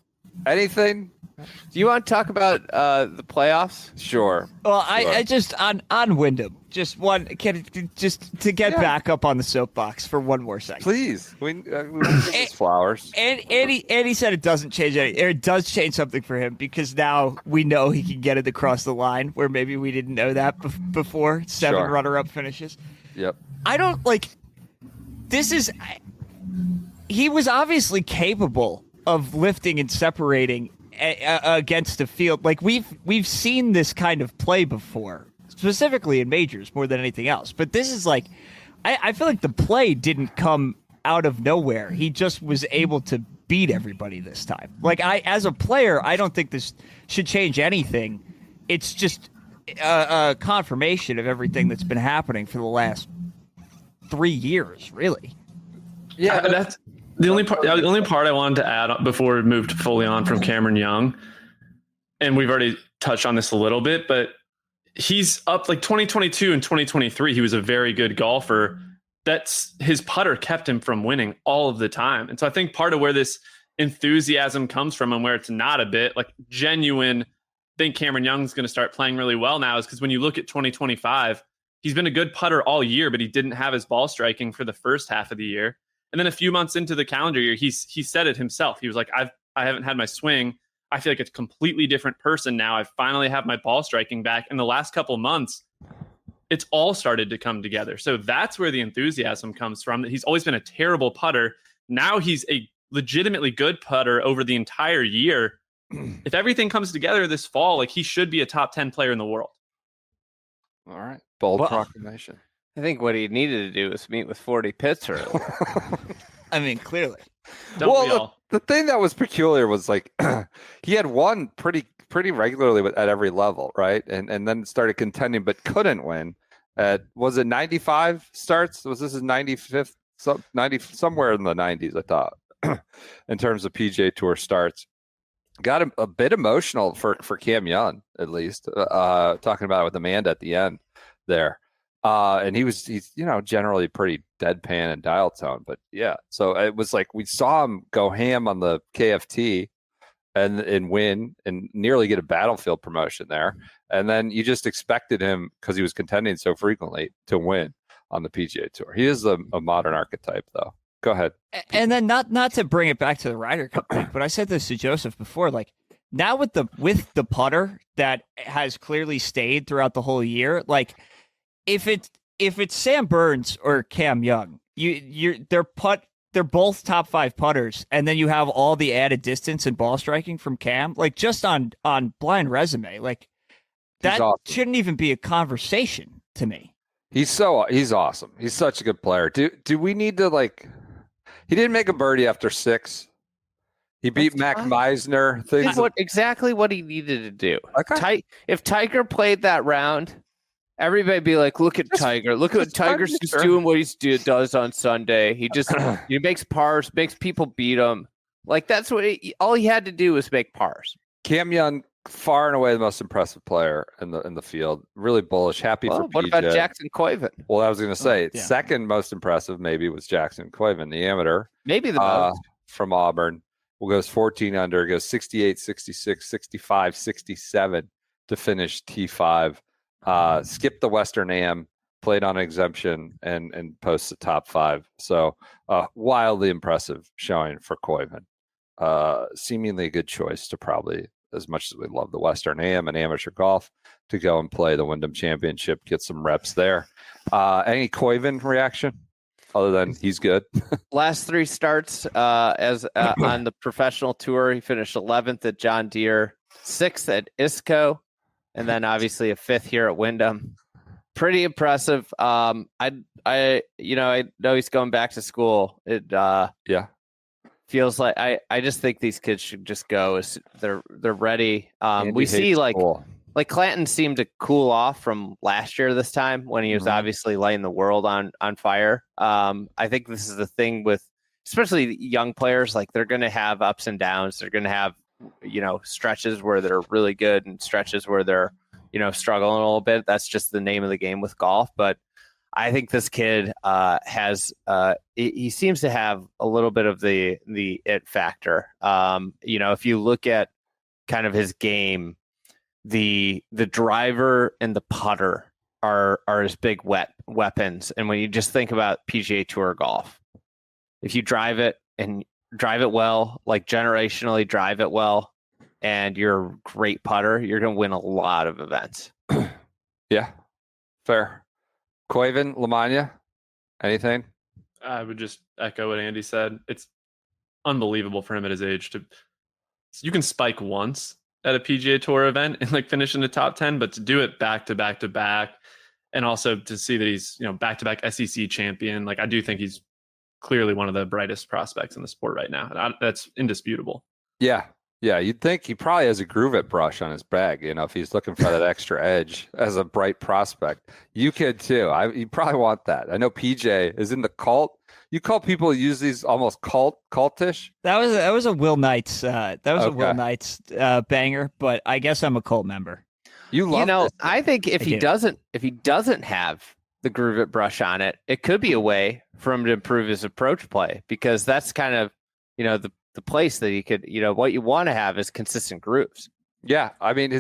Anything? Do you want to talk about the playoffs? Sure. Well, I just on Wyndham. just to get back up on the soapbox for one more second. Please, we give flowers. And Andy said it doesn't change anything. It does change something for him because now we know he can get it across the line where maybe we didn't know that before. 7 runner-up finishes. Yep. I don't like. He was obviously capable of lifting and separating against the field. Like we've seen this kind of play before, specifically in majors more than anything else. But this is like, I feel like the play didn't come out of nowhere. He just was able to beat everybody this time. Like as a player, I don't think this should change anything. It's just a confirmation of everything that's been happening for the last 3 years, really. Yeah, that's the only part. The only part I wanted to add before we moved fully on from Cameron Young, and we've already touched on this a little bit, but he's up like 2022 and 2023. He was a very good golfer. That's his putter kept him from winning all of the time, and so I think part of where this enthusiasm comes from and where it's not a bit like genuine. Think Cameron Young's going to start playing really well now is because when you look at 2025, he's been a good putter all year, but he didn't have his ball striking for the first half of the year. And then a few months into the calendar year, he said it himself. He was like, I haven't had my swing. I feel like it's a completely different person now. I finally have my ball striking back. In the last couple of months, it's all started to come together. So that's where the enthusiasm comes from. He's always been a terrible putter. Now he's a legitimately good putter over the entire year. If everything comes together this fall, like he should be a top 10 player in the world. All right. Bold proclamation. I think what he needed to do was meet with 40 Pitts earlier. I mean, clearly. The thing that was peculiar was like he had won pretty regularly at every level, right? And then started contending, but couldn't win. Was it 95 starts? Was this his 95th? 90 somewhere in the 90s, I thought, in terms of PGA Tour starts. Got a bit emotional for Cam Young, at least, talking about it with Amanda at the end there. And he's generally pretty deadpan and dial tone, but yeah. So it was like we saw him go ham on the KFT and win and nearly get a Battlefield promotion there. And then you just expected him, because he was contending so frequently, to win on the PGA Tour. He is a modern archetype, though. Go ahead. And then not to bring it back to the Ryder Cup thing, but I said this to Joseph before, like now with the putter that has clearly stayed throughout the whole year, like if it's Sam Burns or Cam Young, they're both top 5 putters, and then you have all the added distance and ball striking from Cam, like just on blind resume, like that awesome. Shouldn't even be a conversation to me. He's awesome. He's such a good player. Do we need to like? He didn't make a birdie after 6. He beat Mac Meisner. Exactly what he needed to do. Okay. If Tiger played that round, everybody would be like, look at Tiger. Look at Tiger's just doing what he does on Sunday. He just he makes pars, makes people beat him. Like that's what all he had to do was make pars. Cam Young, far and away the most impressive player in the field. Really bullish. Happy for PJ. What about Jackson Koivun? Well, I was going to say second most impressive maybe was Jackson Koivun, the amateur. Maybe the most. From Auburn. Goes 14 under, goes 68, 66, 65, 67 to finish T5. Skipped the Western Am, played on exemption, and posts the top 5. So wildly impressive showing for Koivun. Seemingly a good choice to probably, as much as we love the Western Am and amateur golf, to go and play the Wyndham Championship, get some reps there. Any Koivun reaction other than he's good? Last 3 starts as on the professional tour, he finished 11th at John Deere, 6th at ISCO, and then obviously a 5th here at Wyndham. Pretty impressive. I know he's going back to school. It feels like I just think these kids should just go. They're ready. We see like Clanton seemed to cool off from last year this time when he was obviously lighting the world on fire. I think this is the thing with especially young players, like they're going to have ups and downs. They're going to have, stretches where they're really good and stretches where they're, struggling a little bit. That's just the name of the game with golf. But I think this kid has he seems to have a little bit of the it factor. If you look at kind of his game, the driver and the putter are his big weapons. And when you just think about PGA Tour golf, if you drive it and drive it well, like generationally drive it well, and you're a great putter, you're going to win a lot of events. Yeah, fair. Koivun, LaMagna, anything? I would just echo what Andy said. It's unbelievable for him at his age you can spike once at a PGA Tour event and like finish in the top 10, but to do it back to back to back, and also to see that he's, back to back SEC champion, like I do think he's clearly one of the brightest prospects in the sport right now. And that's indisputable. Yeah. Yeah, you'd think he probably has a Groove It brush on his bag, if he's looking for that extra edge as a bright prospect. You could too. You probably want that. I know PJ is in the cult. You call people who use these almost cultish? That was a Will Knights a Will Knights banger, but I guess I'm a cult member. You love this. I think if he doesn't have the Groove It brush on it, it could be a way for him to improve his approach play, because that's kind of, the place that he could, what you want to have is consistent grooves. Yeah, I mean,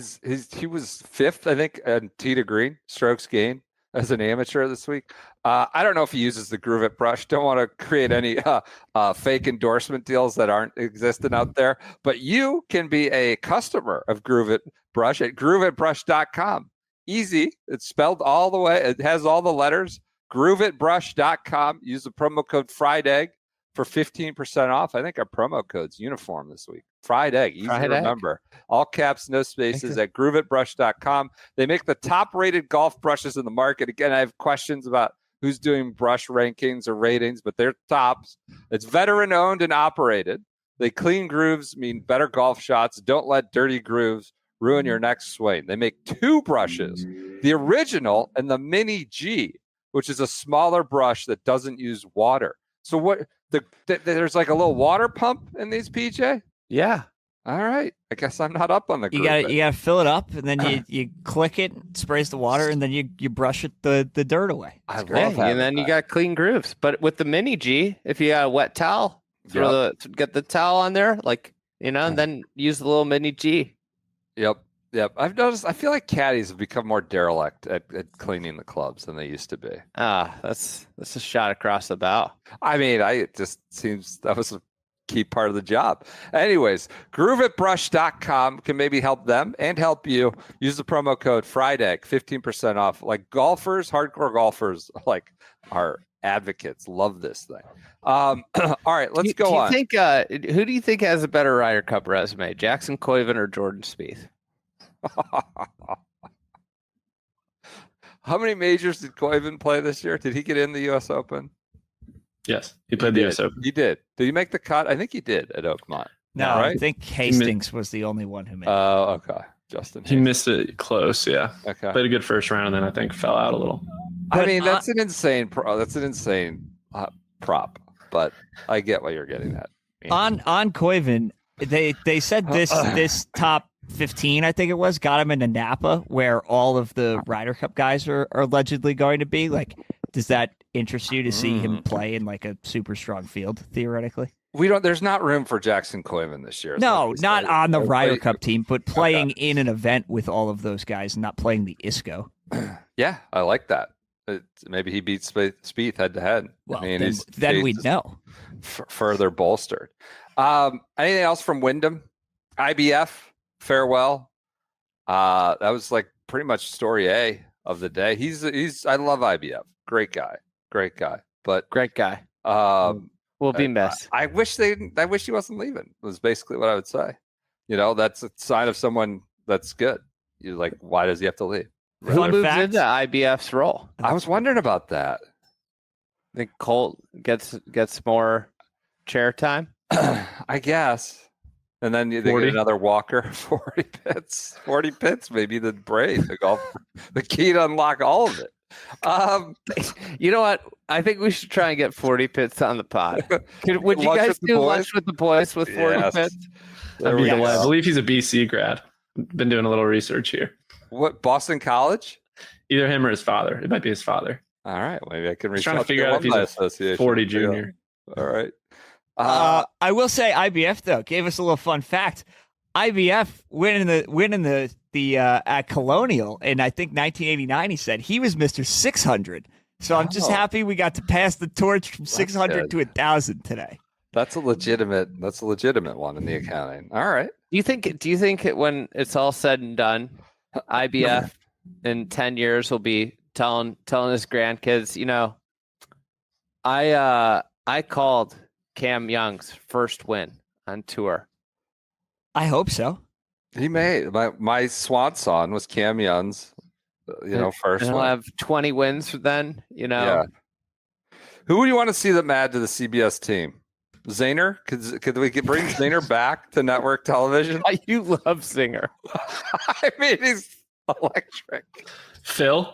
he was fifth, I think, on tee to green strokes gained as an amateur this week. I don't know if he uses the Groove It brush. Don't want to create any fake endorsement deals that aren't existing out there. But you can be a customer of Groove It brush at grooveitbrush.com. Easy. It's spelled all the way. It has all the letters. grooveitbrush.com. Use the promo code FRIEDEGG for 15% off. I think our promo code's uniform this week. Fried Egg, easy to remember. All caps, no spaces at grooveitbrush.com. They make the top-rated golf brushes in the market. Again, I have questions about who's doing brush rankings or ratings, but they're tops. It's veteran-owned and operated. They clean grooves, mean better golf shots. Don't let dirty grooves ruin your next swing. They make two brushes, the original and the Mini G, which is a smaller brush that doesn't use water. So what? There's like a little water pump in these, PJ? Yeah. All right. I guess I'm not up on the You gotta fill it up, and then you click it, sprays the water, and then you brush it the dirt away. I love that. And then you got clean grooves. But with the Mini G, if you got a wet towel, get the towel on there, and then use the little Mini G. Yep. I've noticed. I feel like caddies have become more derelict at cleaning the clubs than they used to be. That's a shot across the bow. I mean, it just seems that was a key part of the job. Anyways, grooveitbrush.com can maybe help them and help you. Use the promo code FRIEDEGG, 15% off. Like golfers, hardcore golfers, like our advocates, love this thing. All right, let's go on. Who do you think has a better Ryder Cup resume, Jackson Koivun or Jordan Spieth? How many majors did Koivun play this year? Did he get in the U.S. Open? Yes, he played the U.S. Open. He did. Did he make the cut? I think he did at Oakmont. No, right? I think Hastings was the only one who made it. Oh, okay. Justin. He missed it close, yeah. Okay. Played a good first round, and then I think fell out a little. I mean, that's an insane prop, but I get what you're getting at. On Koivun, they said this top 15, I think it was, got him into Napa, where all of the Ryder Cup guys are allegedly going to be. Like, does that interest you to see him play in like a super strong field theoretically? There's not room for Jackson Koivun this year. No, not on the Ryder Cup team, but playing in an event with all of those guys and not playing the ISCO. Yeah, I like that. Maybe he beats Spieth head to head. Well, I mean, then we'd know. Further bolstered. Anything else from Wyndham? IBF farewell. That was like pretty much story A of the day. I love IBF. Great guy. But great guy. Will be missed. I wish he wasn't leaving. Was basically what I would say. That's a sign of someone that's good. You're like, why does he have to leave? Who moves into IBF's role? I was wondering about that. I think Colt gets more chair time. I guess. And then they get another Walker, 40 pits. 40 pits, maybe the brain, the key to unlock all of it. You know what? I think we should try and get 40 pits on the pod. Would you guys do lunch with the boys with 40 pits? I believe he's a BC grad. Been doing a little research here. What, Boston College? Either him or his father. It might be his father. All right. Maybe I can reach trying to figure out if he's a 40 junior. All right. I will say IBF, though, gave us a little fun fact. IBF winning the at Colonial in I think 1989. He said he was Mr. 600. So I'm just happy we got to pass the torch from 600 to 1,000 today. That's a legitimate one in the accounting. All right. Do you think when it's all said and done, IBF in 10 years will be telling his grandkids, I called Cam Young's first win on tour. I hope so. He may. My swan song was Cam Young's, first and he'll one. have 20 wins then, Yeah. Who would you want to see them add to the CBS team? Zaner? Could we bring Zaner back to network television? You love Zinger. I mean, he's electric. Phil's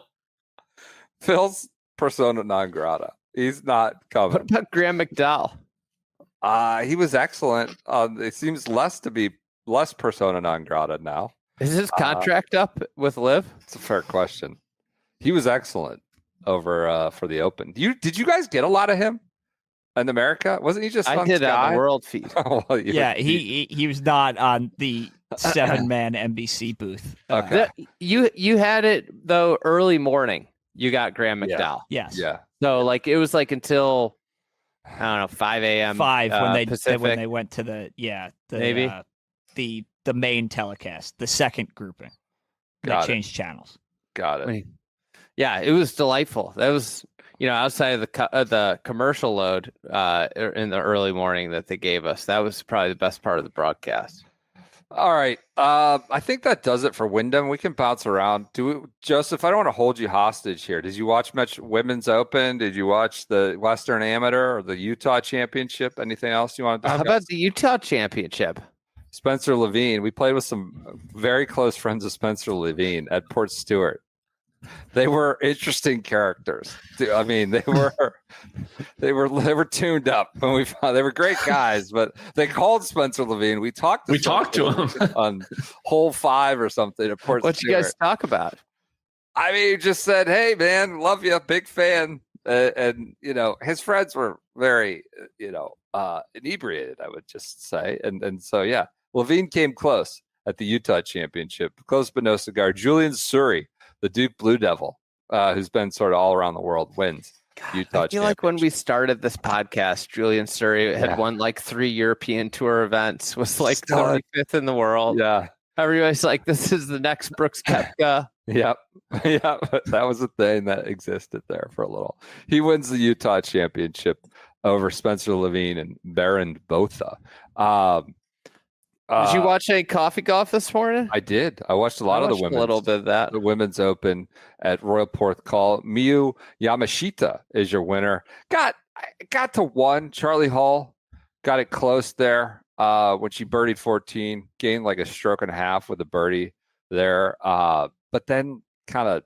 persona non grata. He's not coming. What about Graham McDowell? He was excellent. It seems less persona non grata now. Is his contract up with Liv? It's a fair question. He was excellent over for the Open. Did you guys get a lot of him in America? Wasn't he just I on did Sky? on the World feed. Well, He was not on the 7-man NBC booth. Okay. You had it though early morning. You got Graham McDowell. Yes. Yeah. So it was until I don't know 5 a.m. 5 Pacific. when they went to the main telecast, the second grouping. They changed channels. Got it. Yeah, it was delightful. That was outside of the commercial load in the early morning that they gave us. That was probably the best part of the broadcast. All right. I think that does it for Wyndham. We can bounce around. Joseph, I don't want to hold you hostage here. Did you watch much Women's Open? Did you watch the Western Amateur or the Utah Championship? Anything else you want to discuss? How about the Utah Championship? Spencer Levine. We played with some very close friends of Spencer Levine at Port Stewart. They were interesting characters. I mean, they were tuned up when we found they were great guys, but they called Spencer Levine. We talked to him on hole 5 or something at Port What'd Stewart. you guys talk about? I mean, he just said, "Hey, man, love you, big fan." And his friends were very, inebriated, I would just say. And so, yeah, Levine came close at the Utah Championship, close but no cigar. Julian Surrey, the Duke Blue Devil, who's been sort of all around the world, wins Utah. I feel like when we started this podcast, Julian Surrey had won 3 European Tour events, was 35th in the world. Yeah. Everybody's like, this is the next Brooks Koepka. Yep. Yeah. That was a thing that existed there for a little. He wins the Utah Championship over Spencer Levine and Baron Botha. Did you watch any coffee golf this morning? I did. I watched a lot of the women's. A little bit of that. The Women's Open at Royal Porthcawl. Miyu Yamashita is your winner. Got to 1. Charlie Hall got it close there when she birdied 14. Gained like a stroke and a half with a birdie there. But then kind of,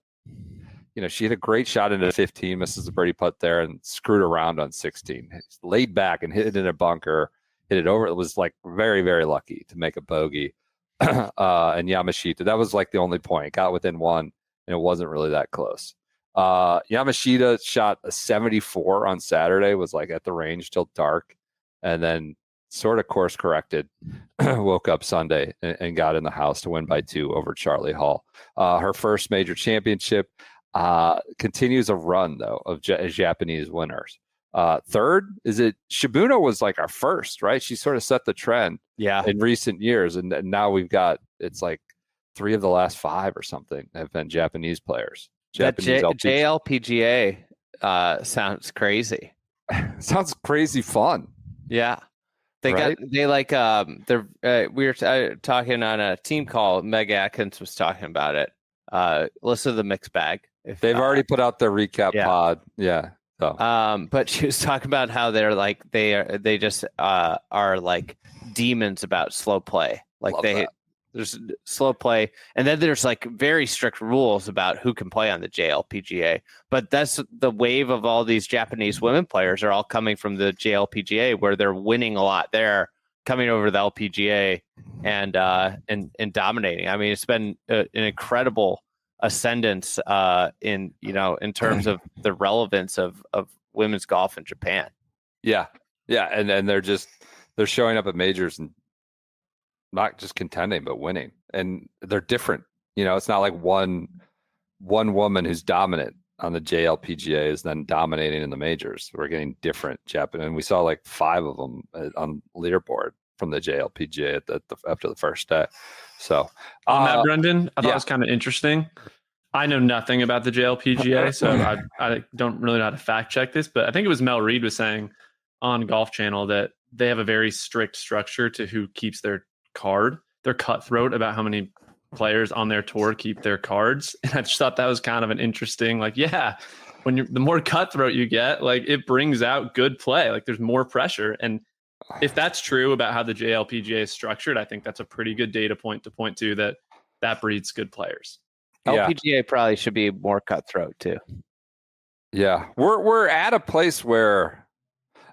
she had a great shot into 15, misses a birdie putt there and screwed around on 16. Laid back and hit it in a bunker. Hit it over. It was very, very lucky to make a bogey. And Yamashita, that was the only point. Got within 1, and it wasn't really that close. Yamashita shot a 74 on Saturday, was at the range till dark, and then sort of course corrected. Woke up Sunday and got in the house to win by 2 over Charlie Hall. Her first major championship. Continues a run though of Japanese winners. Third, is it Shibuno was our first, right? She sort of set the trend in recent years. And now we've got, it's 3 of the last 5 or something have been Japanese players. Japanese JLPGA sounds crazy. Sounds crazy fun. Yeah. We were talking on a team call. Meg Atkins was talking about it. Listen to the mixed bag. They've already put out their recap pod. Yeah. So. But she was talking about how they're they just are demons about slow play. There's slow play, and then there's very strict rules about who can play on the JLPGA. But that's the wave of all these Japanese women players are all coming from the JLPGA, where they're winning a lot there, coming over to the LPGA and dominating. I mean, it's been an incredible ascendance in terms of the relevance of women's golf in Japan. Yeah, and they're showing up at majors and not just contending but winning, and they're different. It's not like one woman who's dominant on the JLPGA is then dominating in the majors. We're getting different Japanese, and we saw like 5 of them on leaderboard from the JLPGA after the first day. So on that, Brendan, I thought yeah. it was kind of interesting. I know nothing about the JLPGA, so I don't really know how to fact check this, but I think it was Mel Reed was saying on Golf Channel that they have a very strict structure to who keeps their card. They're cutthroat about how many players on their tour keep their cards. And I just thought that was kind of an interesting, when the more cutthroat you get, like it brings out good play. Like there's more pressure. And if that's true about how the JLPGA is structured, I think that's a pretty good data point to point to that breeds good players. Yeah. LPGA probably should be more cutthroat too. Yeah, we're at a place where,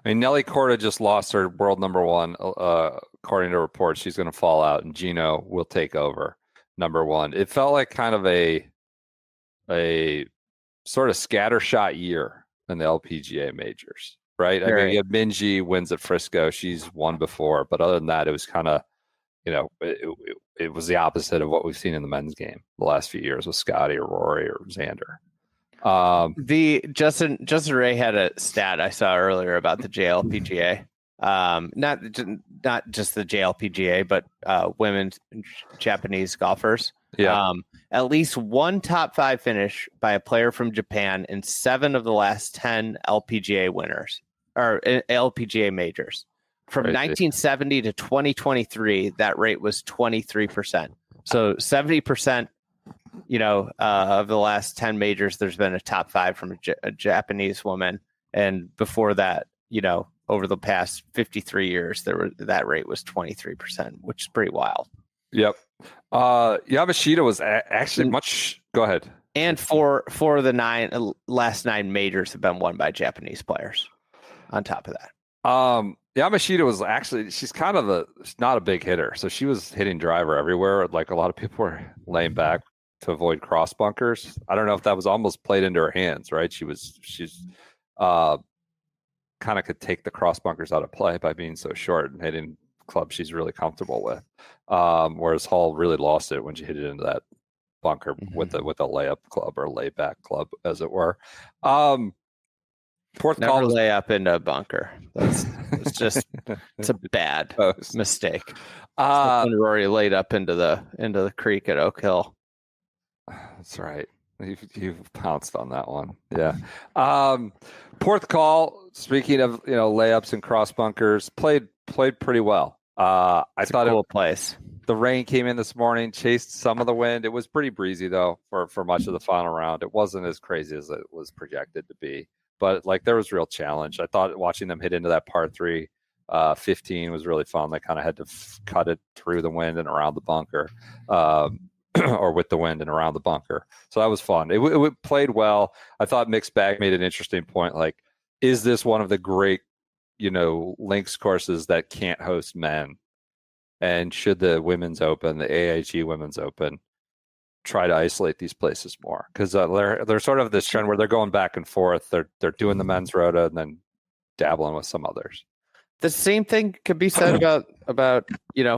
Nelly Korda just lost her world number 1. According to reports, she's going to fall out, and Gino will take over number 1. It felt like kind of a sort of scattershot year in the LPGA majors, right? Very. You had Minjee wins at Frisco; she's won before, but other than that, it was kind of, it was the opposite of what we've seen in the men's game the last few years with Scotty or Rory or Xander. The Justin Ray had a stat I saw earlier about the JLPGA. Not just the JLPGA, but women's Japanese golfers. Yeah. At least one top 5 finish by a player from Japan in 7 of the last 10 LPGA winners or LPGA majors. From 1970 to 2023, that rate was 23%. So 70%, of the last 10 majors, there's been a top 5 from a Japanese woman. And before that, over the past 53 years, that rate was 23%, which is pretty wild. Yep. Yamashita was actually much. Go ahead. And four of the last 9 majors have been won by Japanese players. On top of that, Yamashita was actually, she's kind of not a big hitter, so she was hitting driver everywhere. Like a lot of people were laying back to avoid cross bunkers. I don't know if that was almost played into her hands, right? She's kind of could take the cross bunkers out of play by being so short and hitting clubs she's really comfortable with. Whereas Hall really lost it when she hit it into that bunker with a layup club or layback club, as it were. Fourth never call was, lay up into a bunker. It's a bad mistake. When Rory laid up into the creek at Oak Hill. That's right. You've pounced on that one. Yeah. Fourth call. Speaking of layups and cross bunkers, played pretty well. I thought a cool place. The rain came in this morning, chased some of the wind. It was pretty breezy though for much of the final round. It wasn't as crazy as it was projected to be, but there was real challenge. I thought watching them hit into that par 3 15 was really fun. They kind of had to cut it through the wind and around the bunker. Or with the wind and around the bunker. So that was fun. It played well. I thought Mixed Bag made an interesting point. Is this one of the great, links courses that can't host men? And should the Women's Open, the AIG Women's Open, try to isolate these places more? Because they're sort of this trend where they're going back and forth. They're doing the men's rota and then dabbling with some others. The same thing could be said about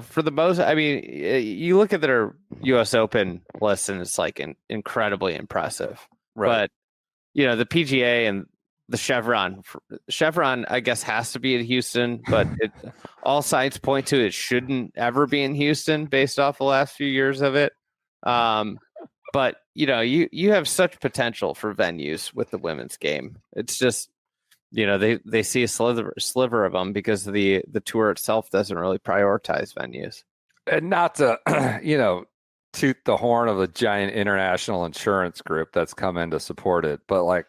for the most. You look at their U.S. Open list and it's incredibly impressive. Right. But the PGA and the Chevron, I guess, has to be in Houston. But all signs point to it shouldn't ever be in Houston based off the last few years of it. But you have such potential for venues with the women's game. It's just. They see a sliver of them because the tour itself doesn't really prioritize venues. And not to, toot the horn of the giant international insurance group that's come in to support it, but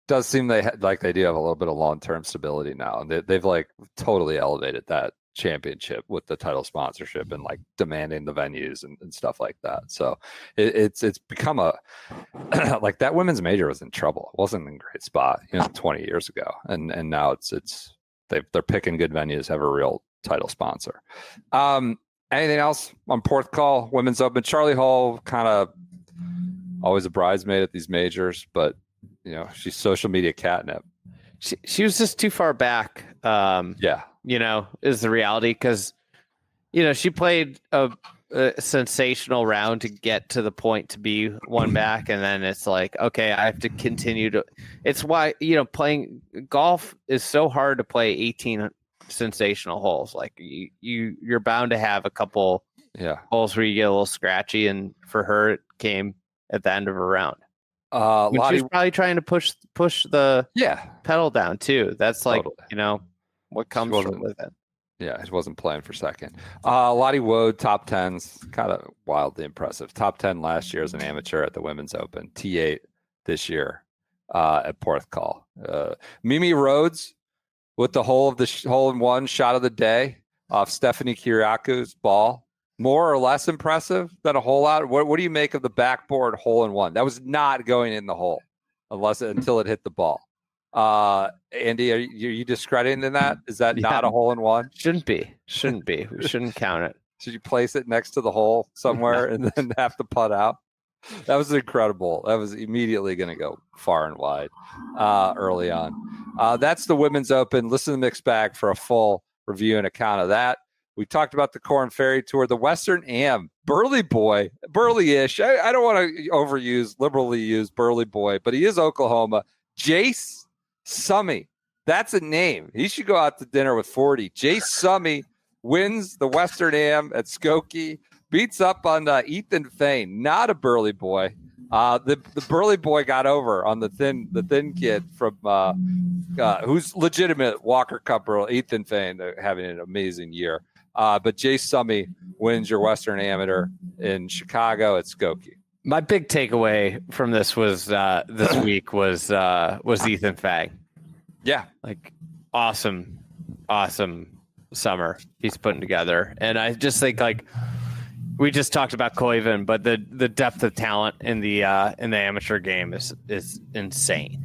does seem they do have a little bit of long-term stability now, and they've totally elevated that championship with the title sponsorship and demanding the venues and stuff like that. So it's become a that women's major was in trouble. It wasn't in a great spot 20 years ago, and now they're picking good venues, have a real title sponsor. Anything else on fourth call? Women's Open. Charlie Hall, kind of always a bridesmaid at these majors, but she's social media catnip. She was just too far back. Yeah. Is the reality, because she played a sensational round to get to the point to be one back, and then it's like, okay, I have to continue to. It's why playing golf is so hard to play 18 sensational holes. Like you're bound to have a couple holes where you get a little scratchy, and for her it came at the end of a round. When she was probably trying to push the pedal down too. That's like what comes with it. Yeah, he wasn't playing for second. Lottie Wood, top 10s, kind of wildly impressive. Top 10 last year as an amateur at the Women's Open. T8 this year at Porthcawl. Mimi Rhodes with the hole-in-one shot of the day off Stephanie Kiriaku's ball. More or less impressive than a hole out? What do you make of the backboard hole-in-one? That was not going in the hole until it hit the ball. Andy, are you discrediting that? Is that not a hole-in-one? Shouldn't be. We shouldn't count it. Should you place it next to the hole somewhere and then have to putt out? That was incredible. That was immediately going to go far and wide early on. That's the Women's Open. Listen to the Mixed Bag for a full review and account of that. We talked about the Corn Ferry Tour, the Western Am, Burley boy, Burley-ish. I don't want to liberally use Burley boy, but he is Oklahoma. Jase Summy. That's a name. He should go out to dinner with 40. Jase Summy wins the Western Am at Skokie, beats up on Ethan Fain, not a Burley boy. The Burley boy got over on the thin kid from who's legitimate Walker Cup Burley, Ethan Fain, having an amazing year. But Jase Summy wins your Western Amateur in Chicago at Skokie. My big takeaway from this was this week was Ethan Fang. Yeah, like awesome summer he's putting together, and I just think like we just talked about Koivun, but the depth of talent in the amateur game is insane.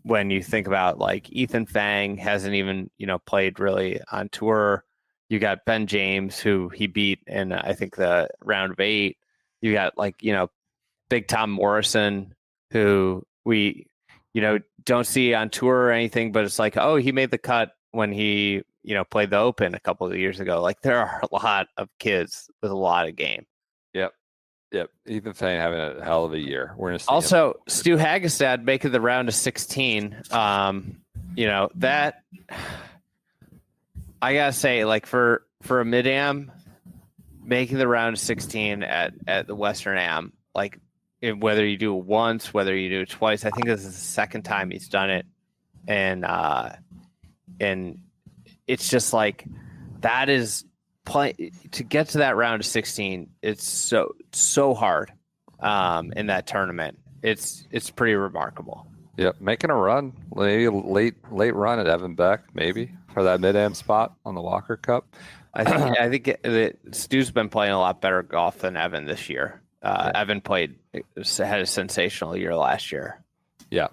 When you think about like Ethan Fang hasn't even played really on tour. You got Ben James, who he beat in I think the round of 8. You got Big Tom Morrison, who we don't see on tour or anything, but it's like, oh, he made the cut when he played the Open a couple of years ago. Like there are a lot of kids with a lot of game. Yep. Ethan Fang having a hell of a year. We're gonna see also him. Stu Hagestad making the round of 16. That I gotta say, like for a mid-am, making the round of 16 at the Western Am, like whether you do it once, whether you do it twice, I think this is the second time he's done it, and it's just like that is to get to that round of 16. It's so hard in that tournament. It's pretty remarkable. Yep, making a run, maybe late run at Evan Beck, maybe for that mid-am spot on the Walker Cup. I think Stu's been playing a lot better golf than Evan this year. Evan had a sensational year last year. Yeah.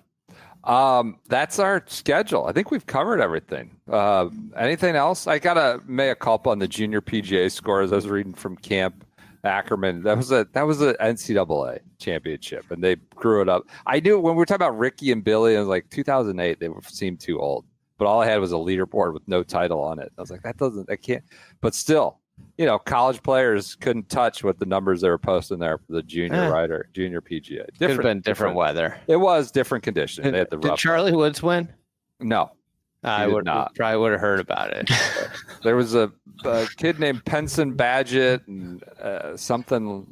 That's our schedule. I think we've covered everything. Anything else? I got to mea culpa on the junior PGA scores. I was reading from Camp Ackerman. That was a NCAA championship, and they grew it up. I knew when we were talking about Ricky and Billy, it was like 2008. They seemed too old, but all I had was a leaderboard with no title on it. I was like, I can't. But still, college players couldn't touch what the numbers they were posting there for the junior PGA. Could have been different weather. It was different conditions. They had the Did Charlie Woods win? No. I would not. Probably would have heard about it. There was a kid named Penson Badgett and something.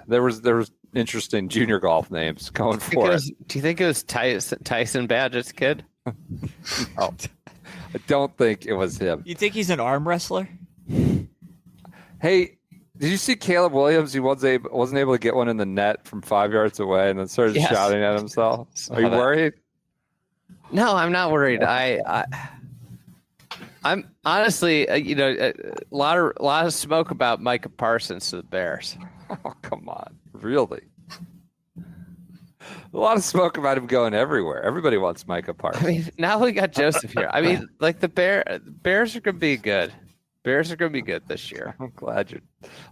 There was interesting junior golf names going for it. Do you think it was Tyson Badgett's kid? No, I don't think it was him. You think he's an arm wrestler? Hey, did you see Caleb Williams? He wasn't able to get one in the net from 5 yards away, and then started shouting at himself. Are you worried? No, I'm not worried. I'm honestly, a lot of smoke about Micah Parsons to the Bears. Oh, come on, really? A lot of smoke about him going everywhere. Everybody wants Micah Parsons. I mean, now we got Joseph here. I mean, like the Bears are going to be good. Bears are going to be good this year. I'm glad you're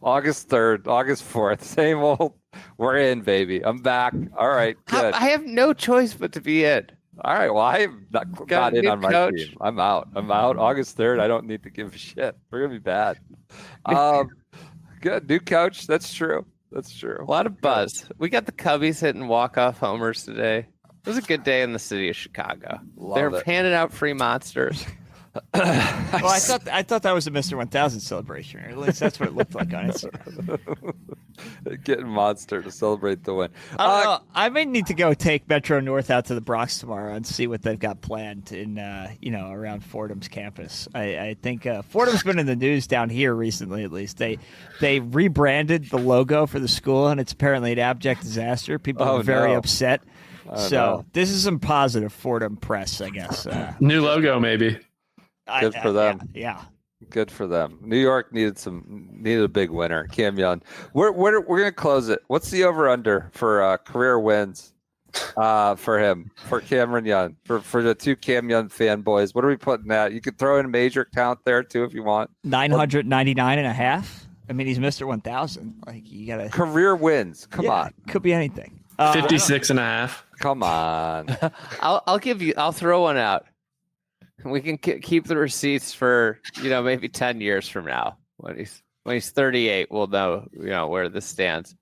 August 3rd, August 4th. Same old. We're in, baby. I'm back. All right, good. I have no choice but to be in. All right. Well, I'm not in new on my coach. team. I'm out. August 3rd. I don't need to give a shit. We're gonna be bad. Good new coach. That's true. A lot of buzz. We got the Cubbies hitting walk-off homers today. It was a good day in the city of Chicago. They're handing out free monsters. Well, I thought that was a Mr. 1000 celebration. Or at least that's what it looked like on Instagram. Getting monster to celebrate the win. I don't know. I may need to go take Metro North out to the Bronx tomorrow and see what they've got planned in around Fordham's campus. I think Fordham's been in the news down here recently. At least they rebranded the logo for the school, and it's apparently an abject disaster. People are very upset. So this is some positive Fordham press, I guess. New logo, maybe. Good for them. Yeah. Good for them. New York needed a big winner. Cam Young. We're gonna close it. What's the over under for career wins for him, for Cameron Young, for the two Cam Young fanboys? What are we putting at? You could throw in a major count there too if you want. 999.5. I mean, he's Mr. 1000. Like, you gotta career wins. Come on, could be anything. 56.5. Come on. I'll throw one out. We can keep the receipts for maybe 10 years from now. When he's 38, we'll know where this stands.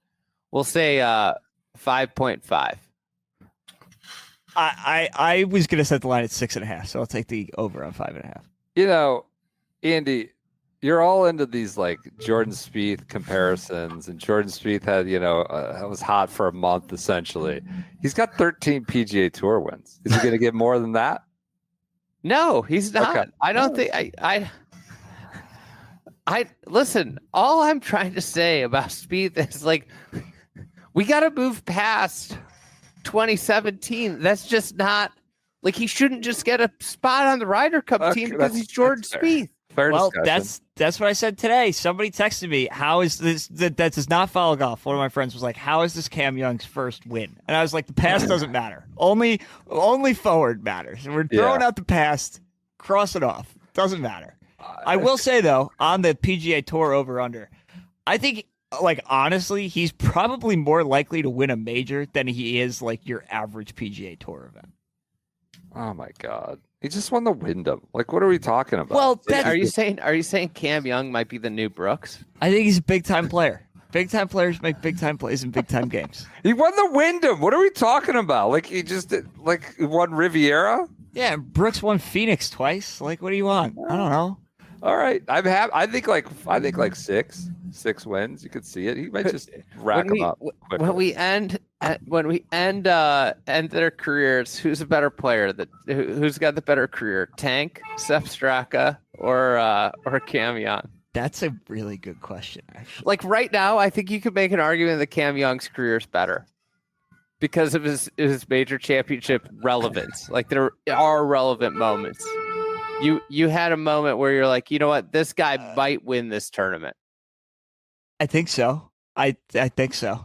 We'll say 5.5. I was gonna set the line at 6.5, so I'll take the over on 5.5. Andy, you're all into these like Jordan Spieth comparisons, and Jordan Spieth had was hot for a month essentially. He's got 13 PGA Tour wins. Is he going to get more than that? No, he's not. Okay. I don't think I listen. All I'm trying to say about Spieth is like we got to move past 2017. That's just not like he shouldn't just get a spot on the Ryder Cup team because he's Jordan Spieth. Fair well, discussion. that's what I said today. Somebody texted me, "How is this that does not follow golf?" One of my friends was like, "How is this Cam Young's first win?" And I was like, "The past doesn't matter. Only forward matters. And we're throwing out the past, cross it off. Doesn't matter." I will say though, on the PGA Tour over under, I think honestly, he's probably more likely to win a major than he is like your average PGA Tour event. Oh my God. He just won the Wyndham. Like, what are we talking about? Well, are you saying Cam Young might be the new Brooks? I think he's a big time player. Big time players make big time plays in big time games. He won the Wyndham. What are we talking about? Like, he just won Riviera? Yeah, Brooks won Phoenix twice. Like, what do you want? I don't know. All right, I think like six wins. You could see it. He might just rack them up. When we end their careers, who's a better player? Who's got the better career? Tank, Sepp Straka, or Cam Young? That's a really good question, actually. Like right now, I think you could make an argument that Cam Young's career is better because of his major championship relevance. Like there are relevant moments. You had a moment where you're like, you know what, this guy might win this tournament. I think so. I think so.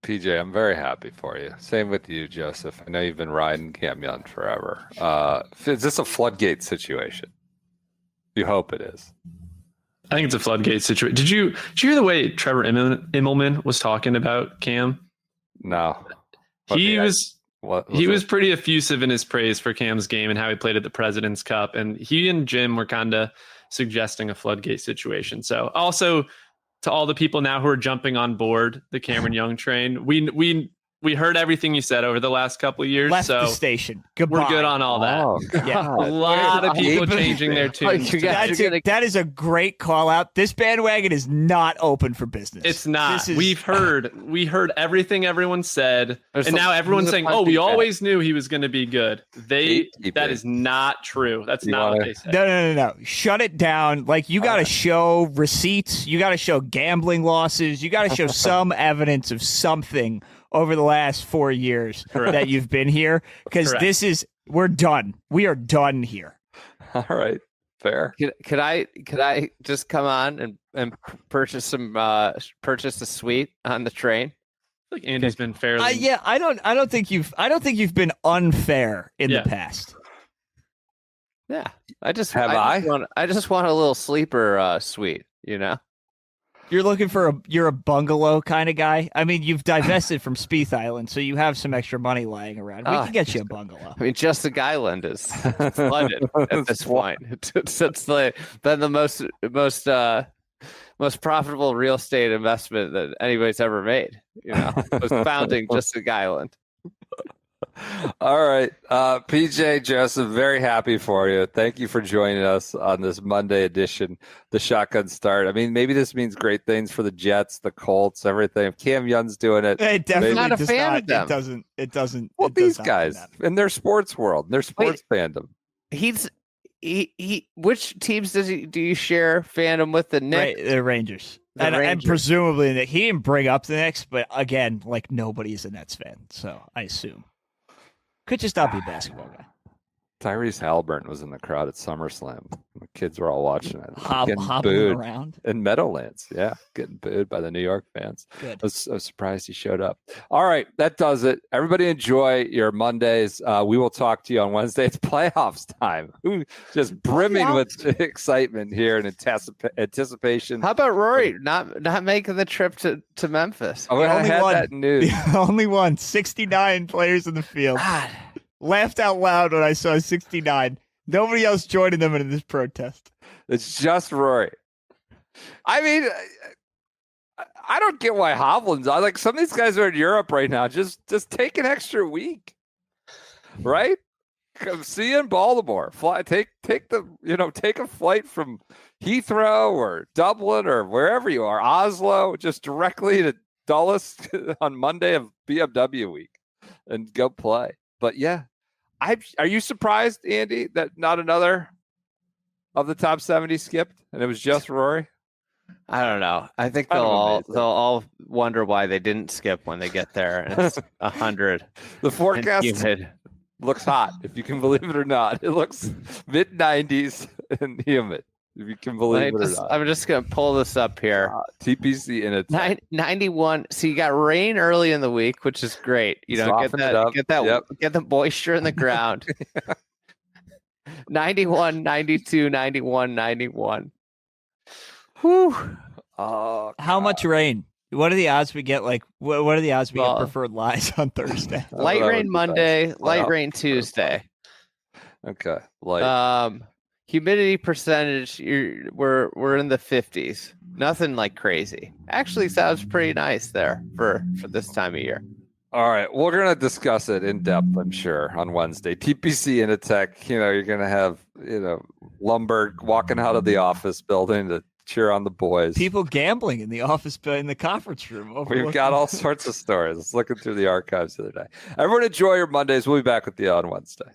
PJ, I'm very happy for you. Same with you, Joseph. I know you've been riding Cam Young forever. Is this a floodgate situation? You hope it is. I think it's a floodgate situation. Did you hear the way Trevor Immelman was talking about Cam? No. He was pretty effusive in his praise for Cam's game and how he played at the President's Cup. And he and Jim were kind of suggesting a floodgate situation. So also to all the people now who are jumping on board the Cameron Young train, we heard everything you said over the last couple of years. Left so the station. Goodbye. We're good on all that. Oh, yeah. A lot of people changing their tunes. That is a great call out. This bandwagon is not open for business. It's not. We heard everything everyone said, and now everyone's saying, "Oh, we always knew he was going to be good." That is not true. That's not what they said. No. Shut it down. Like, you got to show receipts. You got to show gambling losses. You got to show some evidence of something over the last 4 years that you've been here, because we're done. We are done here. All right. Fair. Could I just come on and purchase a suite on the train? Like Andy's been fairly. I don't think you've been unfair in the past. Yeah. I just want a little sleeper suite, you're a bungalow kind of guy. I mean, you've divested from Spieth Island, so you have some extra money lying around. We can get you a bungalow. I mean, Jessica Island is flooded at this point. It's been the most profitable real estate investment that anybody's ever made. Was founding Jessica Island. All right. PJ, Joseph, very happy for you. Thank you for joining us on this Monday edition, the Shotgun Start. I mean, maybe this means great things for the Jets, the Colts, everything. If Cam Young's doing it, it definitely not a does fan not, of them. It doesn't. Well, it does these not guys matter. in their sports world, their sports fandom. Which teams do you share fandom with? The Knicks? The Rangers. The And Rangers. presumably he didn't bring up the Knicks, but again, like nobody's a Nets fan, so I assume could just not be a basketball guy. Tyrese Halliburton was in the crowd at SummerSlam. The kids were all watching it, getting Hobbling booed around. in Meadowlands. Yeah, getting booed by the New York fans. Good. I was surprised he showed up. All right, that does it. Everybody enjoy your Mondays. We will talk to you on Wednesday. It's playoffs time. Just brimming with excitement here and anticipation. How about Rory not making the trip to Memphis? Oh, I had that news. The only one. 69 players in the field. God. Laughed out loud when I saw 69. Nobody else joining them in this protest. It's just Rory. I mean, I don't get why Hovland's on. Like, some of these guys are in Europe right now. Just take an extra week, right? Come see you in Baltimore. Fly, take a flight from Heathrow or Dublin or wherever you are, Oslo, just directly to Dulles on Monday of BMW week, and go play. But yeah, are you surprised, Andy, that not another of the top 70 skipped and it was just Rory? I don't know. I think they'll all wonder why they didn't skip when they get there, and it's 100. The forecast humid. looks hot, if you can believe it or not. It looks mid-90s and humid, if you can believe it or not. I'm just gonna pull this up here. TPC in it. 91. So you got rain early in the week, which is great. Soften it up. Get that, Yep. get the moisture in the ground. 91, 92, 91, 91. Whew. Oh, How much rain? What are the odds we get? Like, what are the odds we Well, get preferred lies on Thursday? Light that would rain be Monday, nice. light Wow. rain Tuesday. Okay. Light. Humidity percentage, we're in the 50s. Nothing like crazy. Actually sounds pretty nice there for this time of year. All right. We're going to discuss it in depth, I'm sure, on Wednesday. TPC Initech, you're going to have, Lumberg walking out of the office building to cheer on the boys. People gambling in the office, in the conference room. We've got all sorts of stories. Looking through the archives the other day. Everyone enjoy your Mondays. We'll be back with you on Wednesday.